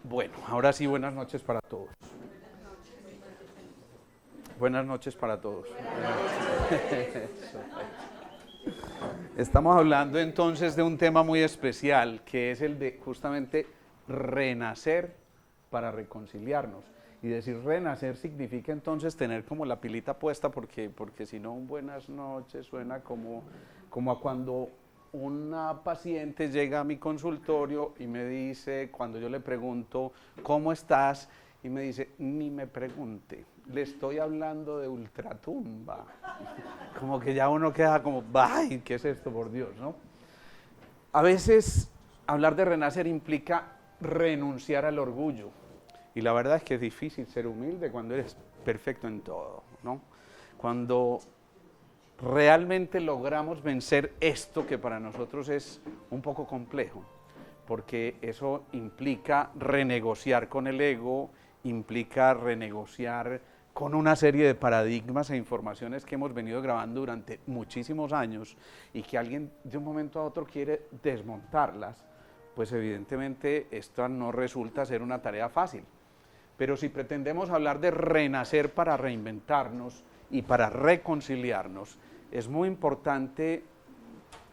Bueno, ahora sí, buenas noches para todos. Buenas noches para todos. Estamos hablando entonces de un tema muy especial, que es el de justamente renacer para reconciliarnos. Y decir renacer significa entonces tener como la pilita puesta, porque si no, un buenas noches suena como a cuando una paciente llega a mi consultorio y me dice, cuando yo le pregunto, ¿cómo estás? Y me dice, ni me pregunte, le estoy hablando de ultratumba. Como que ya uno queda como, ¡ay! ¿Qué es esto, por Dios, no? A veces hablar de renacer implica renunciar al orgullo. Y la verdad es que es difícil ser humilde cuando eres perfecto en todo, ¿no? Cuando realmente logramos vencer esto que para nosotros es un poco complejo, porque eso implica renegociar con el ego, implica renegociar con una serie de paradigmas e informaciones que hemos venido grabando durante muchísimos años y que alguien de un momento a otro quiere desmontarlas, pues evidentemente esto no resulta ser una tarea fácil. Pero si pretendemos hablar de renacer para reinventarnos y para reconciliarnos, es muy importante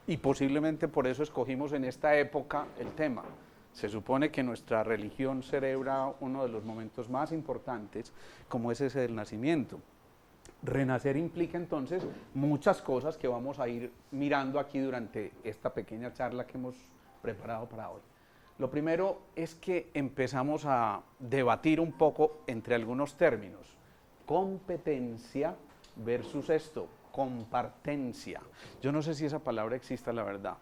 y posiblemente por eso escogimos en esta época el tema. Se supone que nuestra religión celebra uno de los momentos más importantes, como es ese del nacimiento. Renacer implica entonces muchas cosas que vamos a ir mirando aquí durante esta pequeña charla que hemos preparado para hoy. Lo primero es que empezamos a debatir un poco entre algunos términos. Competencia versus esto, compartencia. Yo no sé si esa palabra exista, la verdad.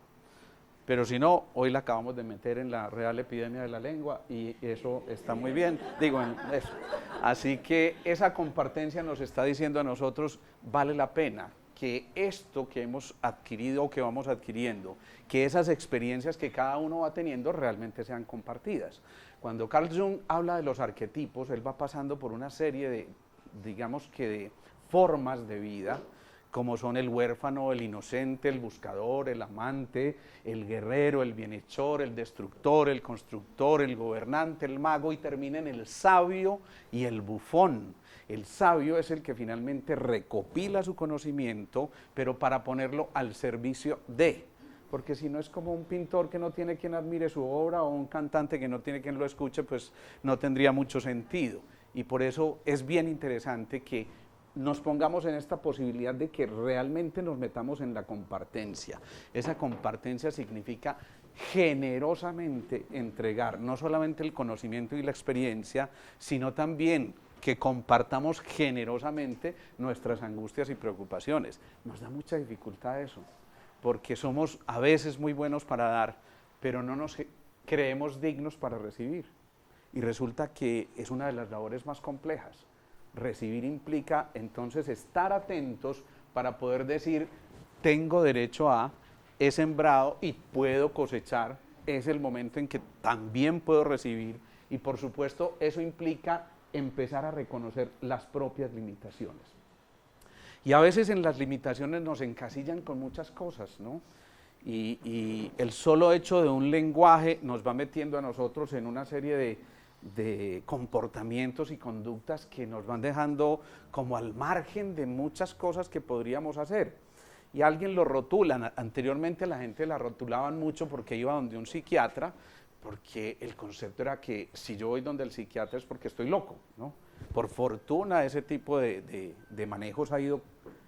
Pero si no, hoy la acabamos de meter en la Real Epidemia de la Lengua y eso está muy bien, digo, en eso. Así que esa compartencia nos está diciendo a nosotros, vale la pena que esto que hemos adquirido o que vamos adquiriendo, que esas experiencias que cada uno va teniendo realmente sean compartidas. Cuando Carl Jung habla de los arquetipos, él va pasando por una serie de, digamos que de formas de vida, como son el huérfano, el inocente, el buscador, el amante, el guerrero, el bienhechor, el destructor, el constructor, el gobernante, el mago, y termina en el sabio y el bufón. El sabio es el que finalmente recopila su conocimiento, pero para ponerlo al servicio de, porque si no es como un pintor que no tiene quien admire su obra o un cantante que no tiene quien lo escuche, pues no tendría mucho sentido. Y por eso es bien interesante que nos pongamos en esta posibilidad de que realmente nos metamos en la compartencia. Esa compartencia significa generosamente entregar no solamente el conocimiento y la experiencia, sino también que compartamos generosamente nuestras angustias y preocupaciones. Nos da mucha dificultad eso, porque somos a veces muy buenos para dar, pero no nos creemos dignos para recibir. Y resulta que es una de las labores más complejas. Recibir implica entonces estar atentos para poder decir, tengo derecho a, he sembrado y puedo cosechar, es el momento en que también puedo recibir, y por supuesto eso implica empezar a reconocer las propias limitaciones. Y a veces en las limitaciones nos encasillan con muchas cosas, ¿no? Y el solo hecho de un lenguaje nos va metiendo a nosotros en una serie de comportamientos y conductas que nos van dejando como al margen de muchas cosas que podríamos hacer. Y alguien lo rotula, anteriormente la gente la rotulaban mucho porque iba donde un psiquiatra, porque el concepto era que si yo voy donde el psiquiatra es porque estoy loco, ¿no? Por fortuna ese tipo de manejos ha ido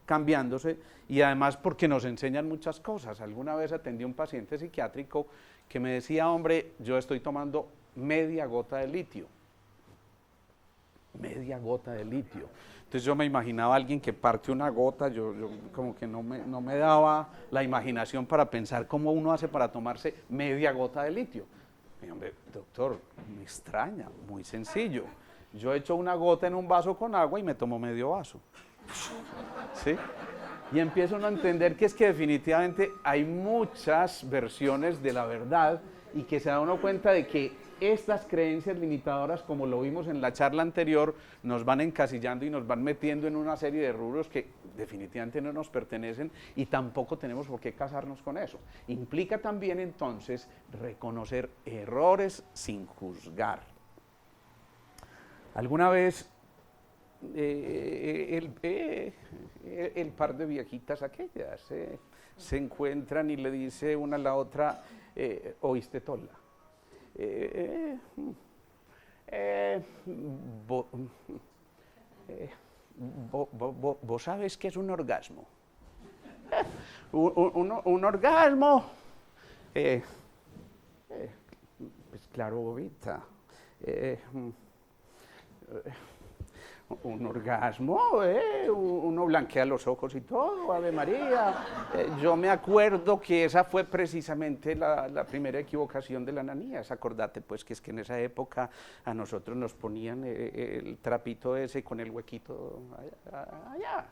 cambiándose y además porque nos enseñan muchas cosas. Alguna vez atendí a un paciente psiquiátrico que me decía, hombre, yo estoy tomando media gota de litio. Media gota de litio. Entonces yo me imaginaba a alguien que parte una gota, yo como que no me daba la imaginación para pensar cómo uno hace para tomarse media gota de litio. Y hombre, doctor, me extraña, muy sencillo. Yo echo una gota en un vaso con agua y me tomo medio vaso. ¿Sí? Y empiezo a entender que es que definitivamente hay muchas versiones de la verdad y que se da uno cuenta de que estas creencias limitadoras, como lo vimos en la charla anterior, nos van encasillando y nos van metiendo en una serie de rubros que definitivamente no nos pertenecen y tampoco tenemos por qué casarnos con eso. Implica también entonces reconocer errores sin juzgar. Alguna vez el par de viejitas aquellas se encuentran y le dice una a la otra, ¿oíste, Tola? ¿Vos sabés qué es un orgasmo? Un orgasmo. Pues claro, bobita. Un orgasmo, uno blanquea los ojos y todo, Ave María. Yo me acuerdo que esa fue precisamente la primera equivocación de la Ananías. Acordate pues que es que en esa época a nosotros nos ponían el trapito ese con el huequito allá.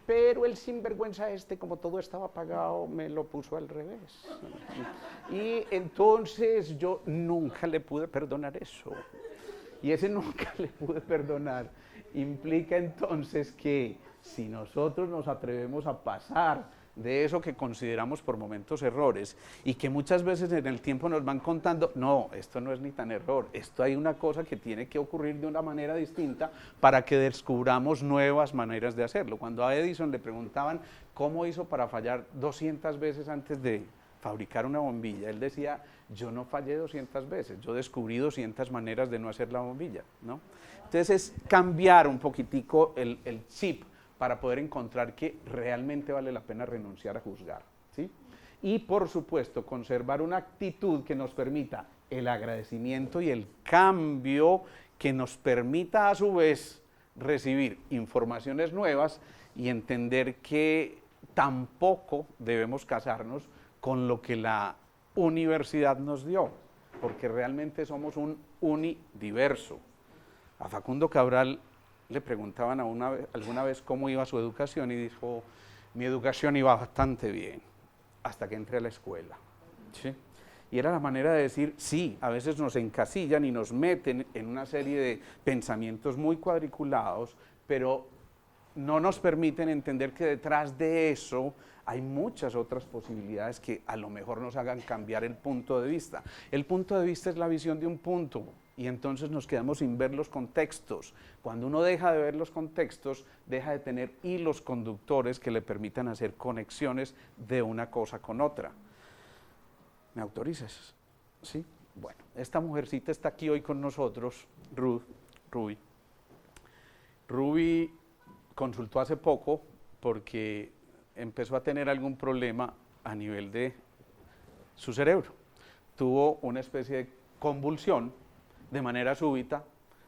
Pero el sinvergüenza este, como todo estaba apagado, me lo puso al revés. Y entonces yo nunca le pude perdonar eso. Y ese nunca le pude perdonar implica entonces que si nosotros nos atrevemos a pasar de eso que consideramos por momentos errores y que muchas veces en el tiempo nos van contando, no, esto no es ni tan error, esto hay una cosa que tiene que ocurrir de una manera distinta para que descubramos nuevas maneras de hacerlo. Cuando a Edison le preguntaban cómo hizo para fallar 200 veces antes de fabricar una bombilla, él decía, yo no fallé 200 veces, yo descubrí 200 maneras de no hacer la bombilla, ¿no? Entonces es cambiar un poquitico el chip para poder encontrar que realmente vale la pena renunciar a juzgar, ¿sí? Y por supuesto conservar una actitud que nos permita el agradecimiento y el cambio, que nos permita a su vez recibir informaciones nuevas y entender que tampoco debemos casarnos con lo que la universidad nos dio, porque realmente somos un universo. A Facundo Cabral le preguntaban alguna vez cómo iba su educación y dijo, mi educación iba bastante bien, hasta que entré a la escuela. ¿Sí? Y era la manera de decir, sí, a veces nos encasillan y nos meten en una serie de pensamientos muy cuadriculados, pero no nos permiten entender que detrás de eso hay muchas otras posibilidades que a lo mejor nos hagan cambiar el punto de vista. El punto de vista es la visión de un punto, y entonces nos quedamos sin ver los contextos. Cuando uno deja de ver los contextos, deja de tener hilos conductores que le permitan hacer conexiones de una cosa con otra. ¿Me autorizas? ¿Sí? Bueno, esta mujercita está aquí hoy con nosotros, Ruby. Ruby consultó hace poco porque empezó a tener algún problema a nivel de su cerebro. Tuvo una especie de convulsión de manera súbita,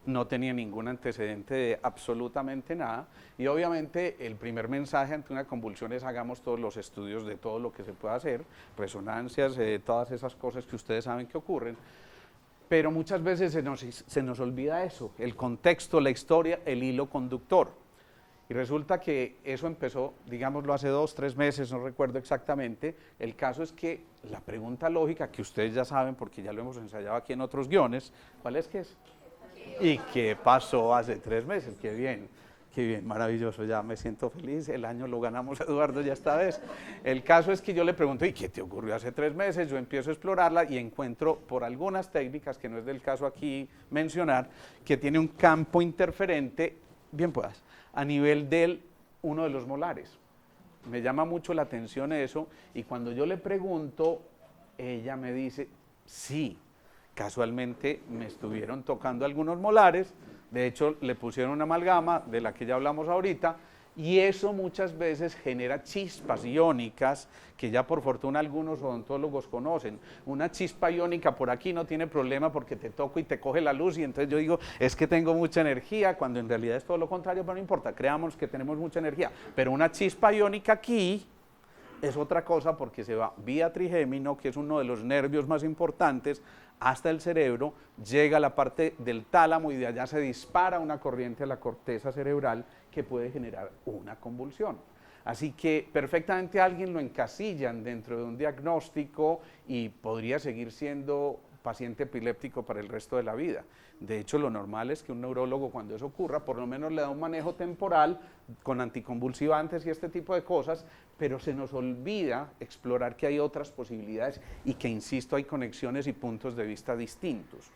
no tenía ningún antecedente de absolutamente nada, y obviamente el primer mensaje ante una convulsión es hagamos todos los estudios de todo lo que se pueda hacer, resonancias, todas esas cosas que ustedes saben que ocurren, pero muchas veces se nos olvida eso, el contexto, la historia, el hilo conductor. Y resulta que eso empezó, digámoslo, hace 2, 3 meses, no recuerdo exactamente. El caso es que la pregunta lógica, que ustedes ya saben porque ya lo hemos ensayado aquí en otros guiones, ¿cuál es que es? ¿Y qué pasó hace 3 meses? Qué bien, maravilloso, ya me siento feliz, el año lo ganamos, Eduardo, ya esta vez. El caso es que yo le pregunto, ¿y qué te ocurrió hace 3 meses? Yo empiezo a explorarla y encuentro por algunas técnicas, que no es del caso aquí mencionar, que tiene un campo interferente, bien puedas, a nivel de uno de los molares. Me llama mucho la atención eso, y cuando yo le pregunto, ella me dice, sí, casualmente me estuvieron tocando algunos molares, de hecho le pusieron una amalgama de la que ya hablamos ahorita, y eso muchas veces genera chispas iónicas que ya por fortuna algunos odontólogos conocen. Una chispa iónica por aquí no tiene problema porque te toco y te coge la luz, y entonces yo digo, es que tengo mucha energía, cuando en realidad es todo lo contrario, pero no importa, creamos que tenemos mucha energía. Pero una chispa iónica aquí es otra cosa, porque se va vía trigémino, que es uno de los nervios más importantes, hasta el cerebro, llega a la parte del tálamo y de allá se dispara una corriente a la corteza cerebral que puede generar una convulsión. Así que perfectamente a alguien lo encasillan dentro de un diagnóstico y podría seguir siendo paciente epiléptico para el resto de la vida. De hecho, lo normal es que un neurólogo, cuando eso ocurra, por lo menos le da un manejo temporal con anticonvulsivantes y este tipo de cosas, pero se nos olvida explorar que hay otras posibilidades y que, insisto, hay conexiones y puntos de vista distintos.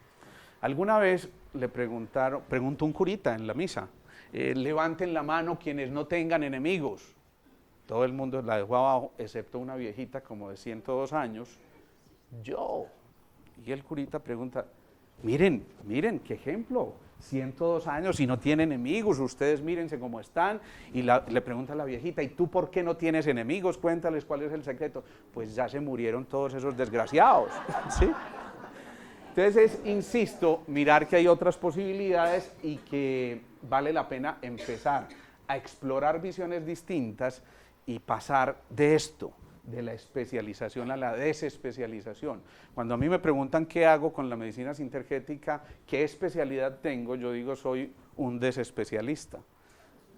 Alguna vez preguntó un curita en la misa, levanten la mano quienes no tengan enemigos. Todo el mundo la dejó abajo, excepto una viejita como de 102 años, yo. Y el curita pregunta, miren, qué ejemplo, 102 años y no tiene enemigos, ustedes mírense cómo están. Y le pregunta a la viejita, ¿y tú por qué no tienes enemigos? Cuéntales cuál es el secreto. Pues ya se murieron todos esos desgraciados, ¿sí? Entonces, insisto, mirar que hay otras posibilidades y que vale la pena empezar a explorar visiones distintas y pasar de esto, de la especialización a la desespecialización. Cuando a mí me preguntan qué hago con la medicina sintergética, qué especialidad tengo, yo digo soy un desespecialista.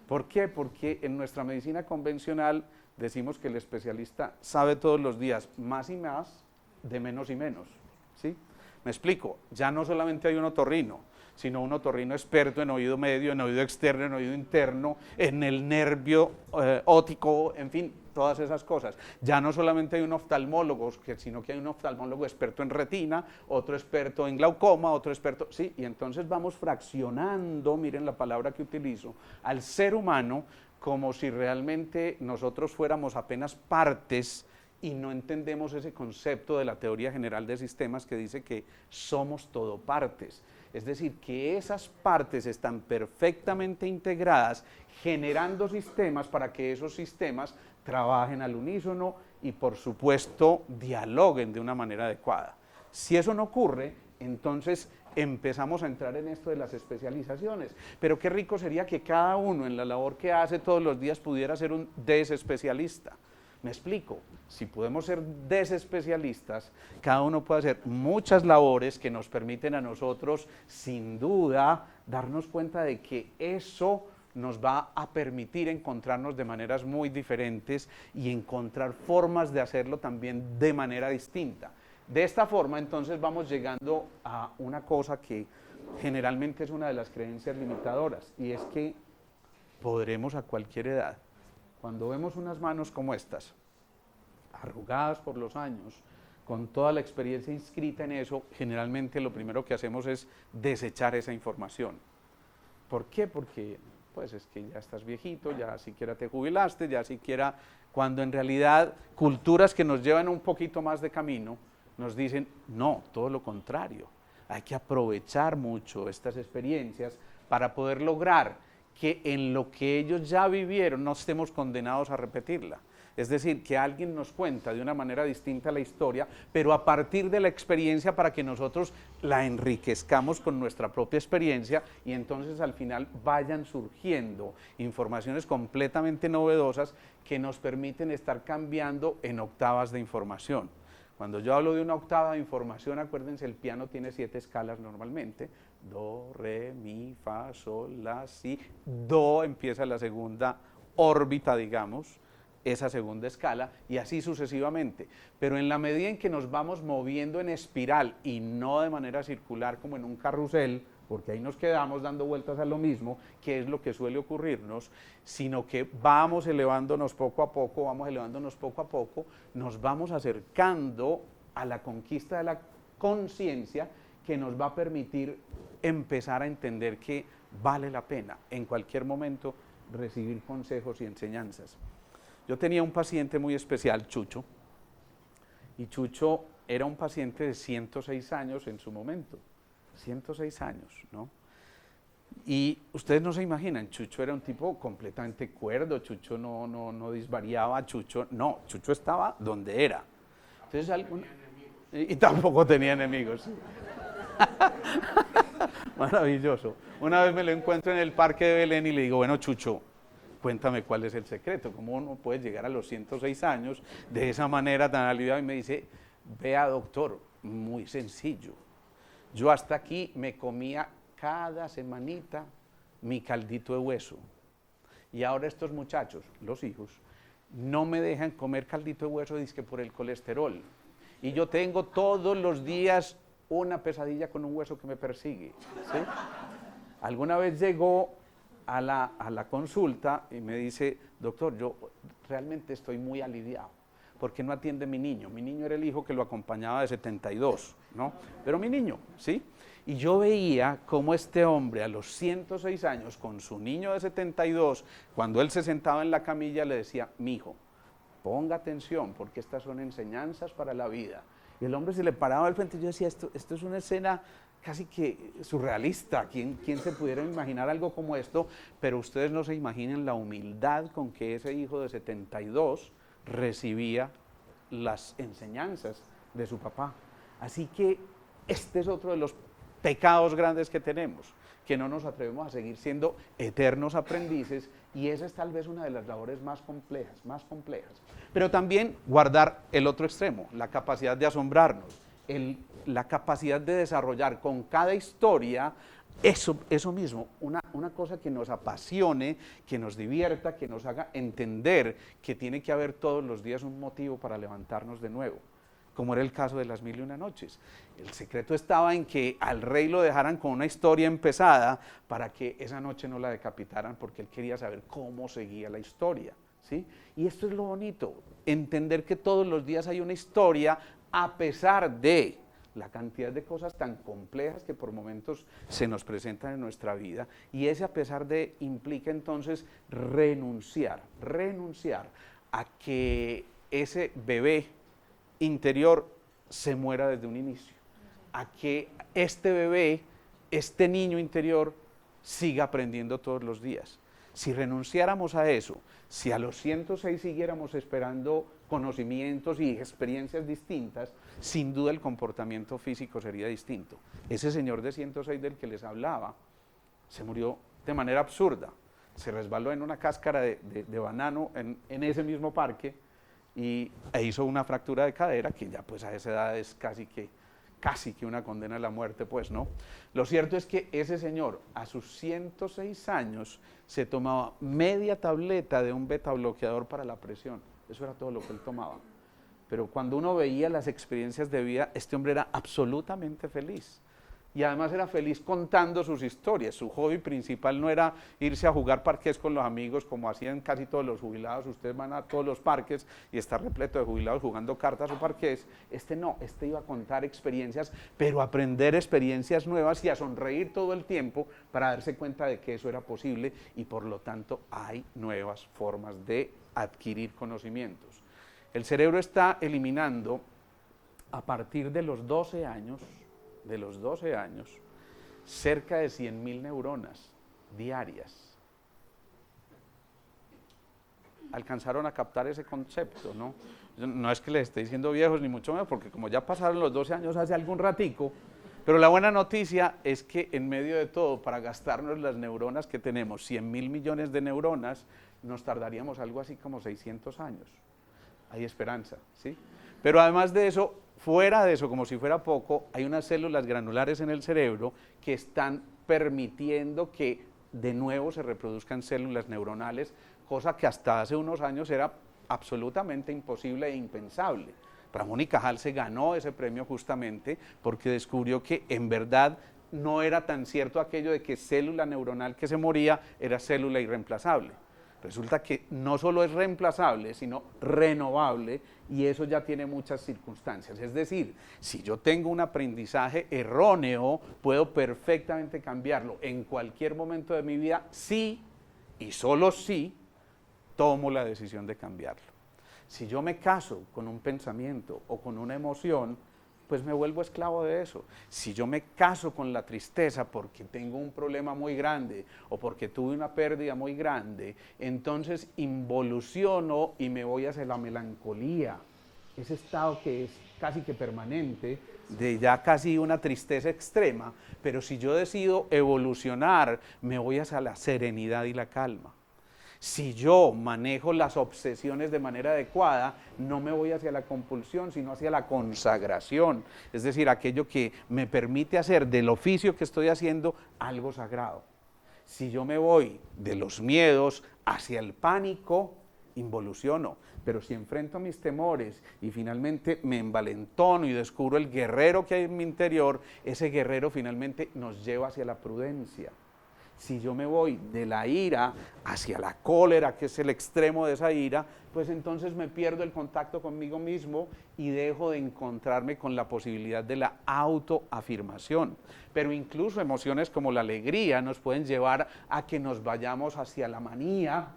¿Por qué? Porque en nuestra medicina convencional decimos que el especialista sabe todos los días más y más de menos y menos, ¿sí? Me explico, ya no solamente hay un otorrino, sino un otorrino experto en oído medio, en oído externo, en oído interno, en el nervio óptico, en fin, todas esas cosas. Ya no solamente hay un oftalmólogo, sino que hay un oftalmólogo experto en retina, otro experto en glaucoma, otro experto, sí, y entonces vamos fraccionando, miren la palabra que utilizo, al ser humano como si realmente nosotros fuéramos apenas partes y no entendemos ese concepto de la teoría general de sistemas que dice que somos todo partes. Es decir, que esas partes están perfectamente integradas, generando sistemas para que esos sistemas trabajen al unísono y, por supuesto, dialoguen de una manera adecuada. Si eso no ocurre, entonces empezamos a entrar en esto de las especializaciones. Pero qué rico sería que cada uno en la labor que hace todos los días pudiera ser un desespecialista. Me explico, si podemos ser desespecialistas, cada uno puede hacer muchas labores que nos permiten a nosotros, sin duda, darnos cuenta de que eso nos va a permitir encontrarnos de maneras muy diferentes y encontrar formas de hacerlo también de manera distinta. De esta forma, entonces, vamos llegando a una cosa que generalmente es una de las creencias limitadoras, y es que podremos a cualquier edad. Cuando vemos unas manos como estas, arrugadas por los años, con toda la experiencia inscrita en eso, generalmente lo primero que hacemos es desechar esa información. ¿Por qué? Porque pues es que ya estás viejito, ya siquiera te jubilaste, ya siquiera, cuando en realidad culturas que nos llevan un poquito más de camino, nos dicen, no, todo lo contrario, hay que aprovechar mucho estas experiencias para poder lograr que en lo que ellos ya vivieron no estemos condenados a repetirla. Es decir, que alguien nos cuenta de una manera distinta la historia, pero a partir de la experiencia para que nosotros la enriquezcamos con nuestra propia experiencia y entonces al final vayan surgiendo informaciones completamente novedosas que nos permiten estar cambiando en octavas de información. Cuando yo hablo de una octava de información, acuérdense, el piano tiene 7 escalas normalmente, do, re, mi, fa, sol, la, si, do empieza la segunda órbita, digamos, esa segunda escala, y así sucesivamente. Pero en la medida en que nos vamos moviendo en espiral y no de manera circular como en un carrusel, porque ahí nos quedamos dando vueltas a lo mismo, que es lo que suele ocurrirnos, sino que vamos elevándonos poco a poco, nos vamos acercando a la conquista de la conciencia que nos va a permitir empezar a entender que vale la pena en cualquier momento recibir consejos y enseñanzas. Yo tenía un paciente muy especial, Chucho, y Chucho era un paciente de 106 años en su momento, 106 años, ¿no? Y ustedes no se imaginan, Chucho era un tipo completamente cuerdo, Chucho no disvariaba, Chucho estaba donde era. Entonces, y tampoco tenía enemigos. ¿Sí? Maravilloso. Una vez me lo encuentro en el Parque de Belén y le digo, bueno, Chucho, cuéntame cuál es el secreto, cómo uno puede llegar a los 106 años de esa manera tan aliviada. Y me dice, vea doctor, muy sencillo. Yo hasta aquí me comía cada semanita mi caldito de hueso. Y ahora estos muchachos, los hijos, no me dejan comer caldito de hueso dizque por el colesterol. Y yo tengo todos los días una pesadilla con un hueso que me persigue. ¿Sí? Alguna vez llegó a la consulta y me dice, doctor, yo realmente estoy muy aliviado, porque no atiende mi niño. Mi niño era el hijo que lo acompañaba de 72, ¿no? Pero mi niño, ¿sí? Y yo veía cómo este hombre a los 106 años, con su niño de 72, cuando él se sentaba en la camilla, le decía, mijo, ponga atención, porque estas son enseñanzas para la vida. Y el hombre se le paraba al frente y yo decía, esto es una escena casi que surrealista. ¿Quién se pudiera imaginar algo como esto? Pero ustedes no se imaginen la humildad con que ese hijo de 72 recibía las enseñanzas de su papá. Así que este es otro de los pecados grandes que tenemos, que no nos atrevemos a seguir siendo eternos aprendices, y esa es tal vez una de las labores más complejas. Pero también guardar el otro extremo, la capacidad de asombrarnos, la capacidad de desarrollar con cada historia eso mismo, una cosa que nos apasione, que nos divierta, que nos haga entender que tiene que haber todos los días un motivo para levantarnos de nuevo, como era el caso de las 1001 noches. El secreto estaba en que al rey lo dejaran con una historia empezada para que esa noche no la decapitaran, porque él quería saber cómo seguía la historia, ¿sí? Y esto es lo bonito, entender que todos los días hay una historia, a pesar de la cantidad de cosas tan complejas que por momentos se nos presentan en nuestra vida, y ese a pesar de implica entonces renunciar a que ese bebé interior se muera desde un inicio, a que este bebé, este niño interior siga aprendiendo todos los días. Si renunciáramos a eso, si a los 106 siguiéramos esperando conocimientos y experiencias distintas, sin duda el comportamiento físico sería distinto. Ese señor de 106 del que les hablaba se murió de manera absurda, se resbaló en una cáscara de banano en ese mismo parque e hizo una fractura de cadera, que ya pues a esa edad es casi que una condena a la muerte, pues, ¿no? Lo cierto es que ese señor a sus 106 años se tomaba media tableta de un beta bloqueador para la presión. Eso era todo lo que él tomaba. Pero cuando uno veía las experiencias de vida, este hombre era absolutamente feliz. Y además era feliz contando sus historias. Su hobby principal no era irse a jugar parqués con los amigos, como hacían casi todos los jubilados. Ustedes van a todos los parques y está repleto de jubilados jugando cartas o parqués. Este no, este iba a contar experiencias, pero a aprender experiencias nuevas y a sonreír todo el tiempo para darse cuenta de que eso era posible, y por lo tanto hay nuevas formas de adquirir conocimientos. El cerebro está eliminando a partir de los 12 años, cerca de 100.000 neuronas diarias. Alcanzaron a captar ese concepto, ¿no? No es que les esté diciendo viejos, ni mucho menos, porque como ya pasaron los 12 años hace algún ratico, pero la buena noticia es que en medio de todo, para gastarnos las neuronas que tenemos, 100.000 millones de neuronas, nos tardaríamos algo así como 600 años. Hay esperanza, ¿sí? Pero además de eso, fuera de eso, como si fuera poco, hay unas células granulares en el cerebro que están permitiendo que de nuevo se reproduzcan células neuronales, cosa que hasta hace unos años era absolutamente imposible e impensable. Ramón y Cajal se ganó ese premio justamente porque descubrió que en verdad no era tan cierto aquello de que célula neuronal que se moría era célula irreemplazable. Resulta que no solo es reemplazable, sino renovable, y eso ya tiene muchas circunstancias. Es decir, si yo tengo un aprendizaje erróneo, puedo perfectamente cambiarlo en cualquier momento de mi vida, si y solo si tomo la decisión de cambiarlo. Si yo me caso con un pensamiento o con una emoción, pues me vuelvo esclavo de eso. Si yo me caso con la tristeza porque tengo un problema muy grande o porque tuve una pérdida muy grande, entonces involuciono y me voy hacia la melancolía, ese estado que es casi que permanente, de ya casi una tristeza extrema. Pero si yo decido evolucionar, me voy hacia la serenidad y la calma. Si yo manejo las obsesiones de manera adecuada, no me voy hacia la compulsión, sino hacia la consagración, es decir, aquello que me permite hacer del oficio que estoy haciendo algo sagrado. Si yo me voy de los miedos hacia el pánico, involuciono, pero si enfrento mis temores y finalmente me envalentono y descubro el guerrero que hay en mi interior, ese guerrero finalmente nos lleva hacia la prudencia. Si yo me voy de la ira hacia la cólera, que es el extremo de esa ira, pues entonces me pierdo el contacto conmigo mismo y dejo de encontrarme con la posibilidad de la autoafirmación. Pero incluso emociones como la alegría nos pueden llevar a que nos vayamos hacia la manía,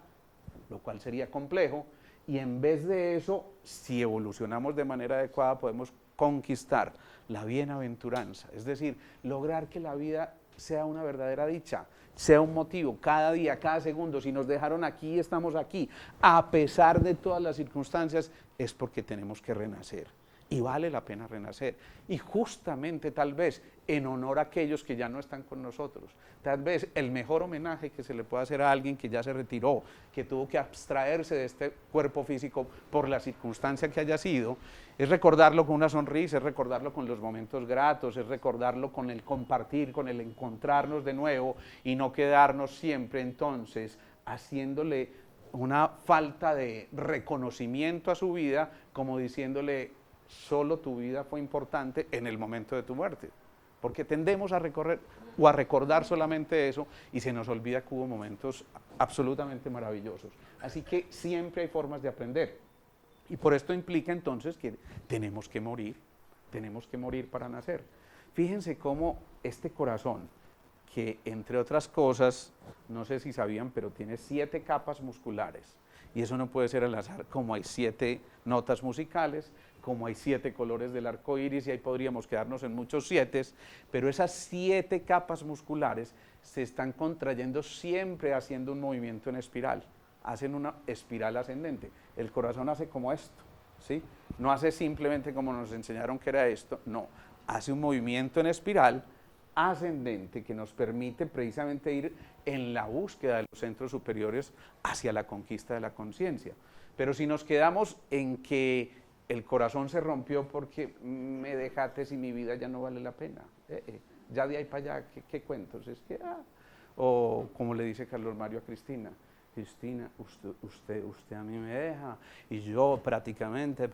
lo cual sería complejo, y en vez de eso, si evolucionamos de manera adecuada, podemos conquistar la bienaventuranza, es decir, lograr que la vida sea una verdadera dicha, sea un motivo, cada día, cada segundo, si nos dejaron aquí, estamos aquí, a pesar de todas las circunstancias, es porque tenemos que renacer. Y vale la pena renacer. Y justamente tal vez en honor a aquellos que ya no están con nosotros. Tal vez el mejor homenaje que se le puede hacer a alguien que ya se retiró, que tuvo que abstraerse de este cuerpo físico por la circunstancia que haya sido, es recordarlo con una sonrisa, es recordarlo con los momentos gratos, es recordarlo con el compartir, con el encontrarnos de nuevo y no quedarnos siempre entonces haciéndole una falta de reconocimiento a su vida, como diciéndole, solo tu vida fue importante en el momento de tu muerte, porque tendemos a recorrer o a recordar solamente eso y se nos olvida que hubo momentos absolutamente maravillosos. Así que siempre hay formas de aprender y por esto implica entonces que tenemos que morir para nacer. Fíjense cómo este corazón, que entre otras cosas, no sé si sabían, pero tiene 7 capas musculares, y eso no puede ser al azar, como hay 7 notas musicales, como hay 7 colores del arco iris, y ahí podríamos quedarnos en muchos 7, pero esas 7 capas musculares se están contrayendo siempre haciendo un movimiento en espiral, hacen una espiral ascendente. El corazón hace como esto, ¿sí? No hace simplemente como nos enseñaron que era esto, no, hace un movimiento en espiral ascendente que nos permite precisamente ir en la búsqueda de los centros superiores hacia la conquista de la conciencia. Pero si nos quedamos en que el corazón se rompió porque me dejaste y mi vida ya no vale la pena, ya de ahí para allá, ¿qué cuentos? Es que, o como le dice Carlos Mario a Cristina, Cristina, usted a mí me deja y yo prácticamente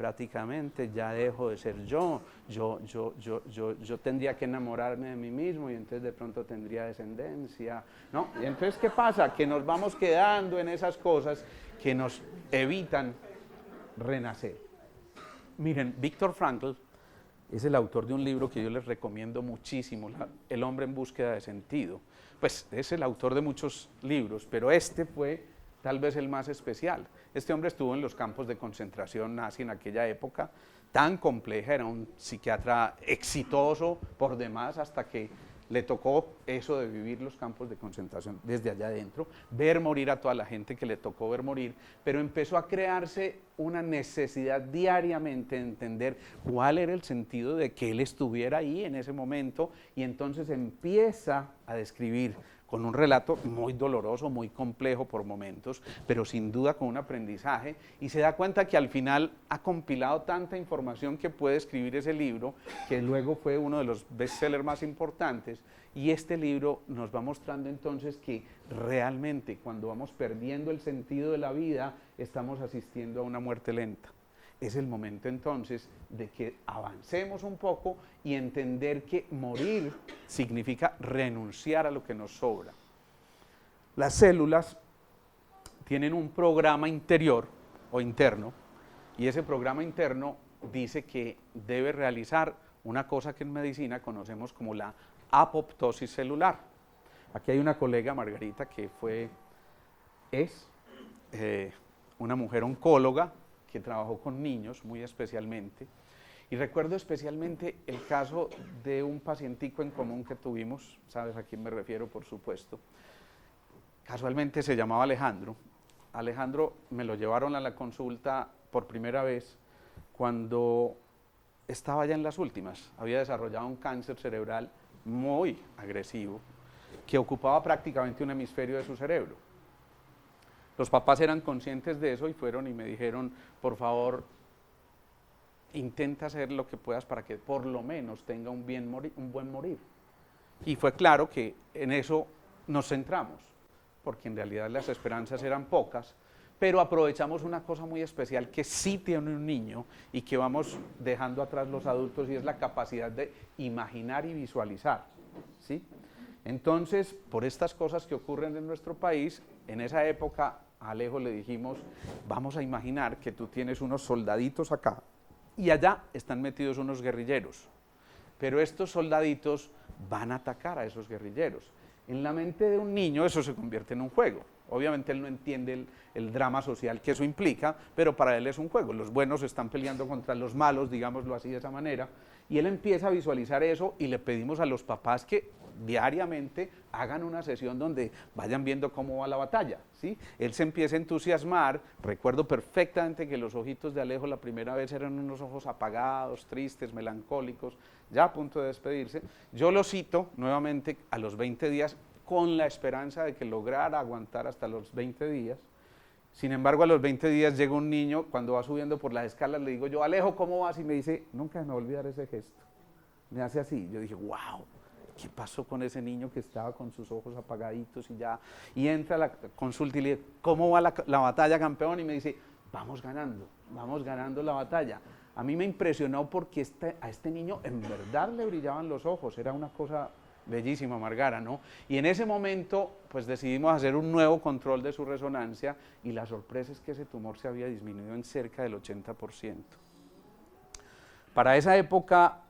ya dejo de ser yo tendría que enamorarme de mí mismo y entonces de pronto tendría descendencia, ¿no? Y entonces, ¿qué pasa? Que nos vamos quedando en esas cosas que nos evitan renacer. Miren, Viktor Frankl es el autor de un libro que yo les recomiendo muchísimo, El hombre en búsqueda de sentido. Pues es el autor de muchos libros, pero este fue tal vez el más especial. Este hombre estuvo en los campos de concentración nazi en aquella época tan compleja, era un psiquiatra exitoso por demás hasta que le tocó eso de vivir los campos de concentración desde allá adentro, ver morir a toda la gente que le tocó ver morir, pero empezó a crearse una necesidad diariamente de entender cuál era el sentido de que él estuviera ahí en ese momento, y entonces empieza a describir con un relato muy doloroso, muy complejo por momentos, pero sin duda con un aprendizaje, y se da cuenta que al final ha compilado tanta información que puede escribir ese libro, que luego fue uno de los bestsellers más importantes, y este libro nos va mostrando entonces que realmente cuando vamos perdiendo el sentido de la vida, estamos asistiendo a una muerte lenta. Es el momento entonces de que avancemos un poco y entender que morir significa renunciar a lo que nos sobra. Las células tienen un programa interior o interno, y ese programa interno dice que debe realizar una cosa que en medicina conocemos como la apoptosis celular. Aquí hay una colega, Margarita, que es una mujer oncóloga que trabajó con niños muy especialmente, y recuerdo especialmente el caso de un pacientico en común que tuvimos, sabes a quién me refiero, por supuesto. Casualmente se llamaba Alejandro. Alejandro me lo llevaron a la consulta por primera vez cuando estaba ya en las últimas, había desarrollado un cáncer cerebral muy agresivo que ocupaba prácticamente un hemisferio de su cerebro. Los papás eran conscientes de eso y fueron y me dijeron, por favor, intenta hacer lo que puedas para que por lo menos tenga un buen morir. Y fue claro que en eso nos centramos, porque en realidad las esperanzas eran pocas, pero aprovechamos una cosa muy especial que sí tiene un niño y que vamos dejando atrás los adultos, y es la capacidad de imaginar y visualizar, ¿sí? Entonces, por estas cosas que ocurren en nuestro país, en esa época a Alejo le dijimos, vamos a imaginar que tú tienes unos soldaditos acá y allá están metidos unos guerrilleros, pero estos soldaditos van a atacar a esos guerrilleros. En la mente de un niño eso se convierte en un juego. Obviamente él no entiende el drama social que eso implica, pero para él es un juego. Los buenos están peleando contra los malos, digámoslo así de esa manera, y él empieza a visualizar eso y le pedimos a los papás que diariamente hagan una sesión donde vayan viendo cómo va la batalla, ¿sí? Él se empieza a entusiasmar. Recuerdo perfectamente que los ojitos de Alejo la primera vez eran unos ojos apagados, tristes, melancólicos, ya a punto de despedirse. Yo lo cito nuevamente a los 20 días con la esperanza de que lograra aguantar hasta los 20 días. Sin embargo, a los 20 días llega un niño, cuando va subiendo por las escalas, le digo yo, Alejo, ¿cómo vas? Y me dice, nunca me voy a olvidar ese gesto. Me hace así. Yo dije, wow, ¿qué pasó con ese niño que estaba con sus ojos apagaditos y ya? Y entra a la consulta y le digo, ¿cómo va la batalla, campeón? Y me dice, vamos ganando la batalla. A mí me impresionó porque a este niño en verdad le brillaban los ojos, era una cosa bellísima, Margara, ¿no? Y en ese momento, pues decidimos hacer un nuevo control de su resonancia y la sorpresa es que ese tumor se había disminuido en cerca del 80%. Para esa época,